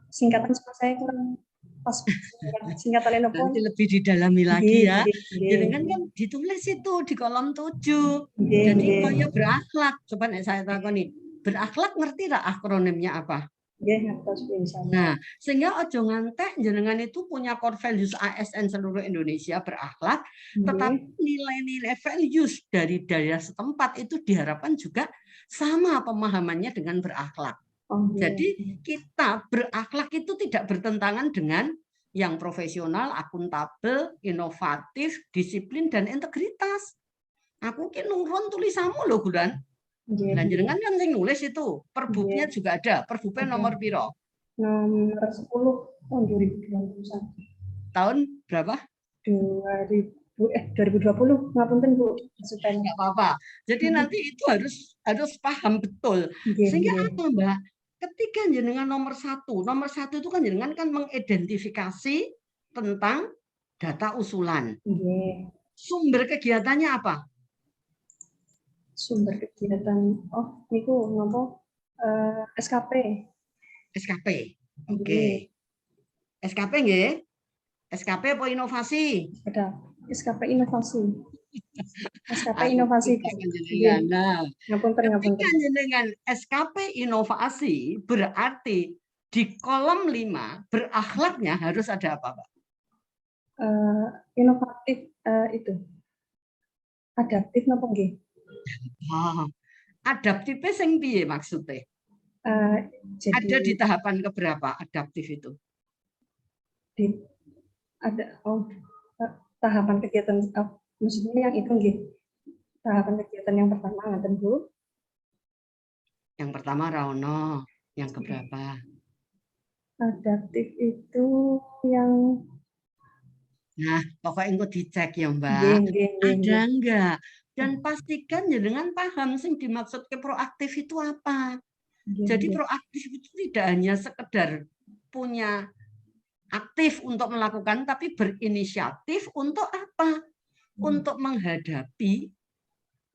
Singkatan sama saya kurang pas singkatan nanti lebih didalami lagi ya. Jadi kan ditulis itu di kolom 7. Jadi kaya berakhlak. Coba saya takoni, berakhlak ngerti tak akronimnya apa? Nah, sehingga ojo ngantek jenengan itu punya core values ASN seluruh Indonesia berakhlak, tetapi nilai-nilai values dari daerah setempat itu diharapkan juga sama pemahamannya dengan berakhlak. Jadi kita berakhlak itu tidak bertentangan dengan yang profesional, akuntabel, inovatif, disiplin, dan integritas. Aku ki nurun tulisanmu loh Gulan. Dan jenengan kan sing nulis itu, perbuknya juga ada. Perbuknya nomor piro? Nomor 10 tahun 2021. Tahun berapa? 2020. Ngapunten Bu, supaya nggak apa-apa. Jadi nanti itu harus paham betul. Sehingga apa, Mbak? Ketika jenengan nomor satu itu kan jenengan kan mengidentifikasi tentang data usulan. Sumber kegiatannya apa? Sumber kegiatan, niku ngopo? SKP. SKP. Oke. SKP nggih? SKP apa inovasi? Ada SKP inovasi. SKP inovasi. Nah, ketika jenengan SKP inovasi berarti di kolom 5 berakhlaknya harus ada apa, Pak? Inovatif itu. Adaptif napa nggih? Adaptifnya sing piye maksudnya? Ada di tahapan keberapa adaptif itu? Tahapan kegiatan maksudnya yang itu nggih. Tahapan kegiatan yang pertama ngaten Bu. Yang pertama Raono, yang keberapa? Adaptif itu yang Nah, pokoknya engko dicek ya, Mbak. Ada enggak? Dan pastikan jenengan paham sing dimaksud ke proaktif itu apa. Jadi proaktif itu tidak hanya sekedar punya aktif untuk melakukan, tapi berinisiatif untuk apa? Untuk menghadapi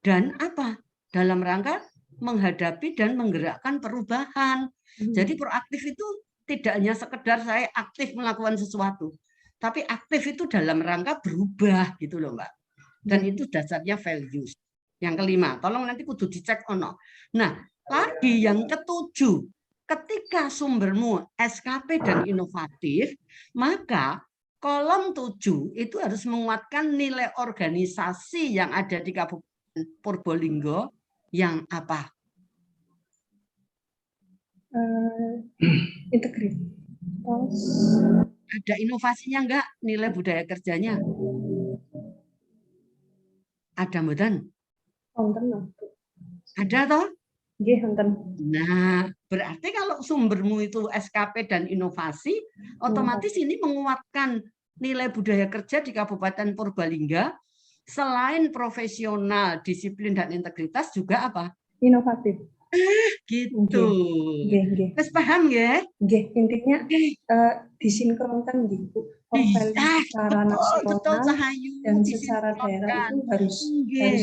dan apa? Dalam rangka menghadapi dan menggerakkan perubahan. Jadi proaktif itu tidak hanya sekedar saya aktif melakukan sesuatu, tapi aktif itu dalam rangka berubah gitu loh, Mbak. Dan itu dasarnya values. Yang kelima, tolong nanti kudu dicek ono. Nah, lagi yang ketujuh, ketika sumbermu SKP dan inovatif, maka kolom 7 itu harus menguatkan nilai organisasi yang ada di Kabupaten Purbalingga yang apa? Integritas. Ada inovasinya enggak? Nilai budaya kerjanya? Ada mboten? Ada toh? Nah, berarti kalau sumbermu itu SKP dan inovasi, otomatis ini menguatkan nilai budaya kerja di Kabupaten Purbalingga. Selain profesional, disiplin dan integritas juga apa? Inovatif. Gitu. Terus paham ya? Intinya disinkronkan gitu. Secara nasional dan secara daerah itu harus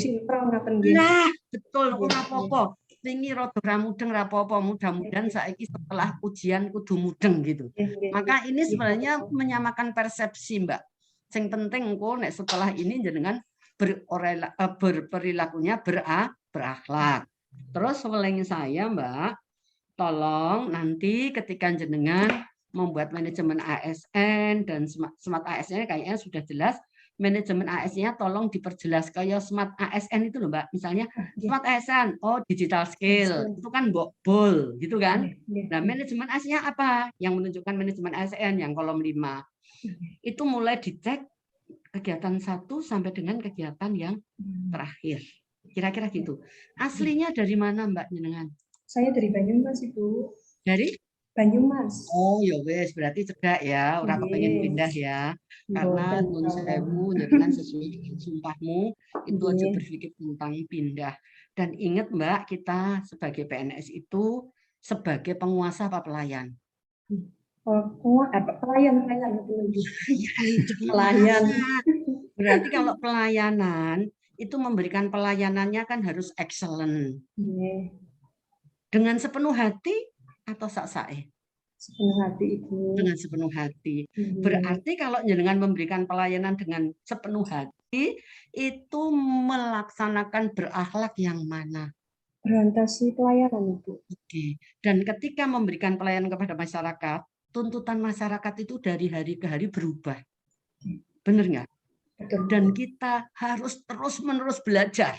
sinkron. Nah, betul. Ora apa-apa. Wingi rada ramudeng ra apa-apa, mudah-mudahan saiki setelah ujian kudu mudeng gitu. Maka ini sebenarnya menyamakan persepsi, Mbak. Sing penting engko nek setelah ini jenengan berperilakunya berakhlak. Terus weling saya, Mbak, tolong nanti ketika jenengan membuat manajemen ASN dan smart ASN kayaknya sudah jelas. Manajemen ASN-nya tolong diperjelas kayak smart ASN itu loh, Mbak. Misalnya smart ASN, digital skill, itu kan bol gitu kan. Nah, manajemen ASN-nya apa? Yang menunjukkan manajemen ASN yang kolom 5. Itu mulai dicek kegiatan 1 sampai dengan kegiatan yang terakhir. Kira-kira gitu. Aslinya dari mana, Mbak jenengan? Saya dari Banyumas, Ibu. Dari Banyumas. Oh ya wes, berarti cedak ya, orang kepengen pindah ya. Karena nun sewu dengan sesuai dengan sumpahmu itu aja berpikir tentang pindah. Dan ingat Mbak, kita sebagai PNS itu sebagai penguasa apa pelayan? Pelayan. Berarti kalau pelayanan itu memberikan pelayanannya kan harus excellent. Dengan sepenuh hati atau sak-sae? Sepenuh hati itu. Dengan sepenuh hati. Berarti kalau jenengan memberikan pelayanan dengan sepenuh hati, itu melaksanakan berakhlak yang mana? Orientasi pelayanan, Ibu. Oke. Dan ketika memberikan pelayanan kepada masyarakat, tuntutan masyarakat itu dari hari ke hari berubah. Benar nggak? Dan kita harus terus-menerus belajar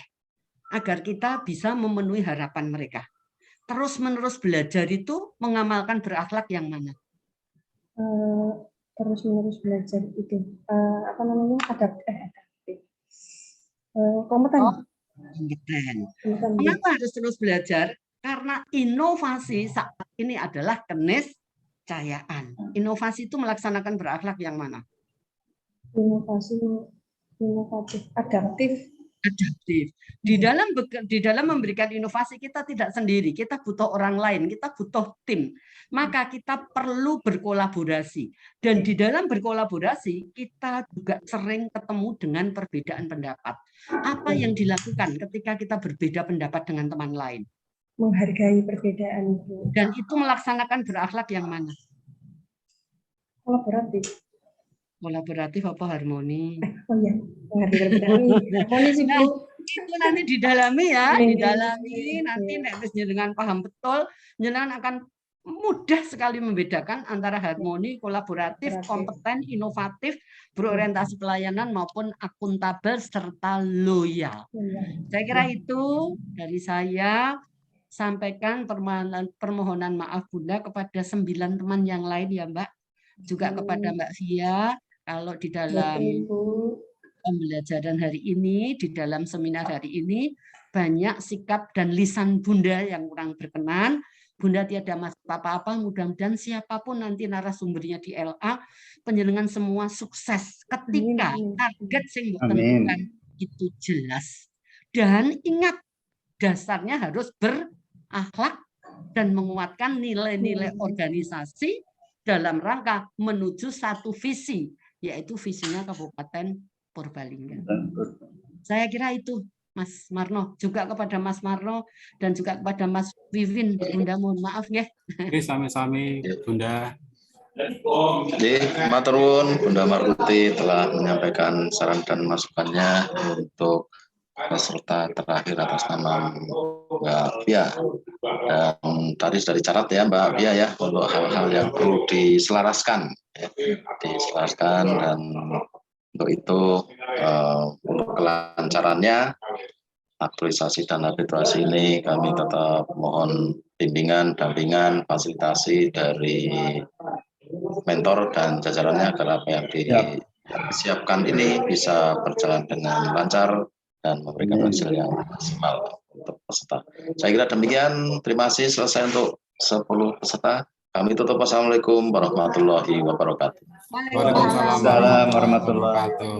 agar kita bisa memenuhi harapan mereka. Terus-menerus belajar itu mengamalkan berakhlak yang mana? Terus-menerus belajar itu adaptif. Kompeten. kompeten. Mengapa harus terus belajar? Karena inovasi saat ini adalah keniscayaan. Inovasi itu melaksanakan berakhlak yang mana? Inovasi, inovatif, adaptif. Adaptif. Di dalam memberikan inovasi kita tidak sendiri, kita butuh orang lain, kita butuh tim. Maka kita perlu berkolaborasi. Dan di dalam berkolaborasi kita juga sering ketemu dengan perbedaan pendapat. Apa yang dilakukan ketika kita berbeda pendapat dengan teman lain? Menghargai perbedaan. Dan itu melaksanakan berakhlak yang mana? Kolaboratif. Kolaboratif apa harmoni? Oh iya, menghargai perbedaan. Harmoni sih, Bu. Itu nanti didalami ya, didalami nanti nek wis jenengan paham betul, jenengan akan mudah sekali membedakan antara harmoni, kolaboratif, kompeten, inovatif, berorientasi pelayanan maupun akuntabel serta loyal. Saya kira itu dari saya. Sampaikan permohonan maaf Bunda kepada 9 teman yang lain ya Mbak, juga kepada Mbak Via. Kalau di dalam pembelajaran hari ini, di dalam seminar hari ini, banyak sikap dan lisan Bunda yang kurang berkenan. Bunda tiada masalah apa-apa, mudah-mudahan siapapun nanti narasumbernya di LA, penjenengan semua sukses ketika target yang ditentukan itu jelas. Dan ingat, dasarnya harus berakhlak dan menguatkan nilai-nilai organisasi dalam rangka menuju satu visi, yaitu visinya Kabupaten Purbalingga. Saya kira itu, Mas Marno, juga kepada Mas Marno dan juga kepada Mas Vivin. Bunda mohon maaf ya. Oke, sami-sami Bunda. Matur nuwun Bunda Martuti telah menyampaikan saran dan masukannya untuk peserta terakhir atas nama Mbak Via. Dan tadi sudah dicatat ya Mbak Via ya untuk hal-hal yang perlu diselaraskan, dan untuk itu untuk kelancarannya aktualisasi dan arbitrasi ini kami tetap mohon bimbingan, dampingan, fasilitasi dari mentor dan jajarannya agar apa yang disiapkan ini bisa berjalan dengan lancar dan memberikan hasil yang maksimal untuk peserta. Saya kira demikian. Terima kasih, selesai untuk 10 peserta. Kami tutup. Wassalamualaikum warahmatullahi wabarakatuh. Waalaikumsalam warahmatullahi wabarakatuh.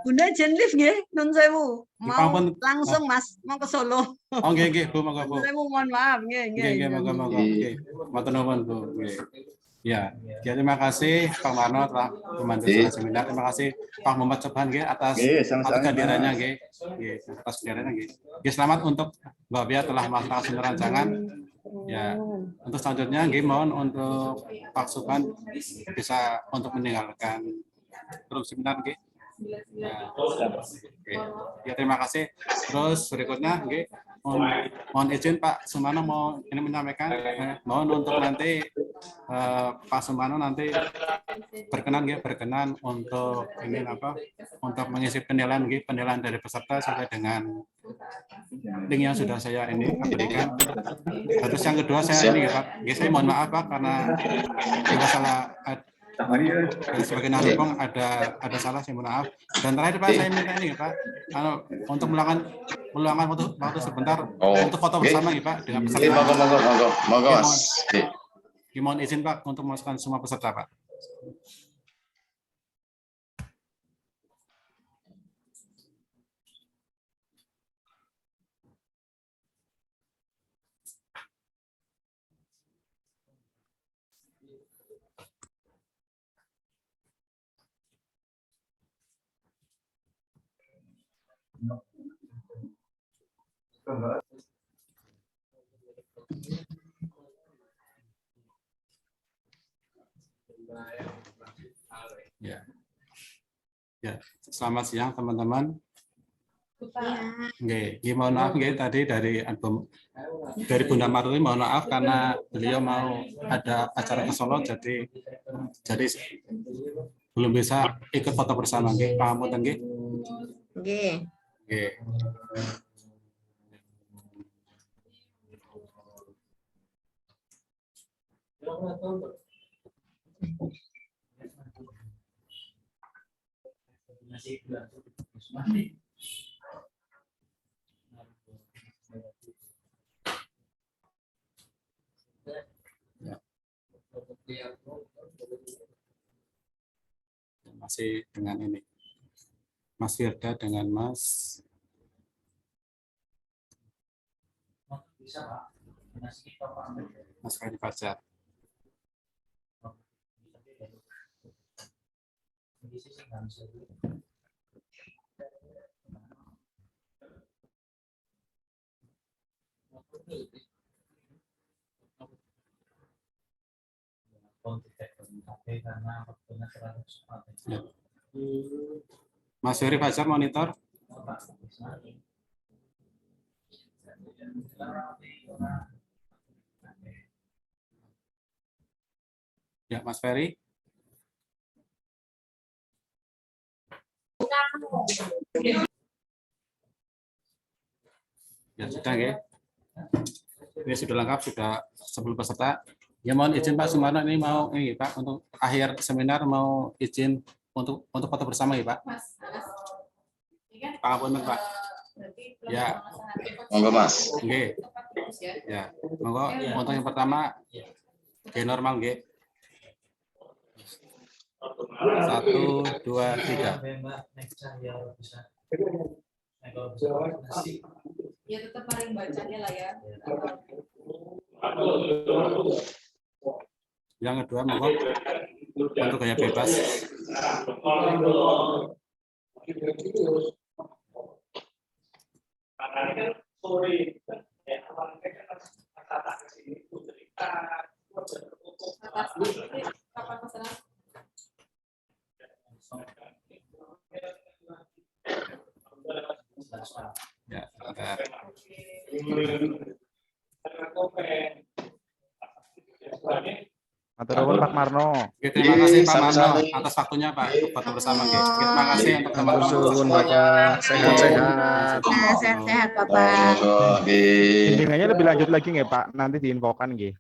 Bunda jen lift nggih, nun sewu. Mau langsung Mas, mau ke Solo. Oh nggih Bu, monggo Bu. Nun sewu, mohon maaf nggih. Nggih, monggo. Nggih. Matur nuwun Bu. Nggih. Ya, terima kasih Pak Marno telah membantu seminar. Terima kasih Pak Muhammad Subhan atas kehadirannya atas kehadirannya nggih. Selamat untuk Mbak Bia telah melaksanakan rancangan. Ya, untuk selanjutnya mohon untuk Pak Subhan bisa untuk meninggalkan grup seminar nggih. Ya, terima kasih. Terus berikutnya mohon izin Pak Sumano mau ini menyampaikan, mohon untuk nanti Pak Sumano nanti berkenan untuk ini untuk mengisi penilaian dari peserta sesuai dengan link yang sudah saya ini berikan. Terus yang kedua saya ini Pak, saya mohon maaf Pak karena tidak salah. Sebagai narasumber ada salah, saya mohon maaf. Dan terakhir Pak, saya minta ini Pak, untuk meluangkan waktu sebentar untuk foto bersama Pak dengan peserta. Monggo Mas. Mohon izin Pak untuk memasukkan semua peserta Pak. Ya, selamat siang teman-teman. Mohon maaf tadi dari Bunda Martuti, mohon maaf karena beliau mau ada acara ke Solo, jadi belum bisa ikut foto bersama. Pangapunten nggih. Nggih. Masih dengan ini. Mas Firda dengan Mas Bisa, Pak. Mas Ferry Fajar. Ya. Mas Ferry Fajar monitor. Ya, Mas Ferry. Ya, sudah ya. Ini sudah lengkap, sudah 10 peserta. Ya, mohon izin Pak Sumarno, ini mau ini Pak untuk akhir seminar mau izin untuk foto bersama ya Pak. Pak Apunten Pak. Ya. Monggo Mas. Oke. Ya, monggo untuk yang pertama G normal G. 1, 2, 3. Ya tetap paling bacanya lah ya. Yang kedua monggo untuk gaya bebas. Ya, ada. Matur nuwun Pak Marno. Oke, terima kasih Pak Marno atas waktunya Pak. Foto bersama. Terima kasih untuk teman-teman semuanya. Sehat-sehat. Sehat-sehat Bapak. Bimbingannya lebih lanjut lagi nggih Pak? Nanti diinfokan nggih.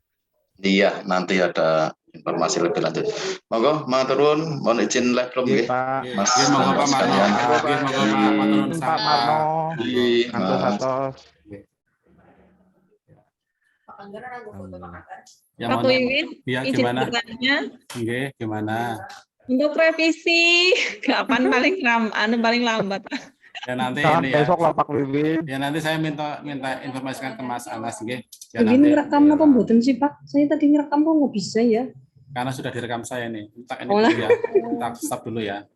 Iya, nanti ada informasi lebih lanjut. Monggo, matur nuwun, mohon izin live room nggih. Mas monggo Pak Marno. sekalian. Monggo Pak Marno. Antos. Ya, Pak Wiwin, ya, izin gimana? bertanya. Oke, gimana? Untuk revisi, kapan paling lambat? Ya nanti ini ya. Besok lah Pak Wiwin. Ya nanti saya minta informasikan ke Mas Anas nggih. Ya Ini nanti ngerekam apa mboten sih Pak? Saya tadi ngerekam kok nggak bisa ya. karena sudah direkam saya nih. Tak ini Oh, dulu ya. Tak stop dulu ya.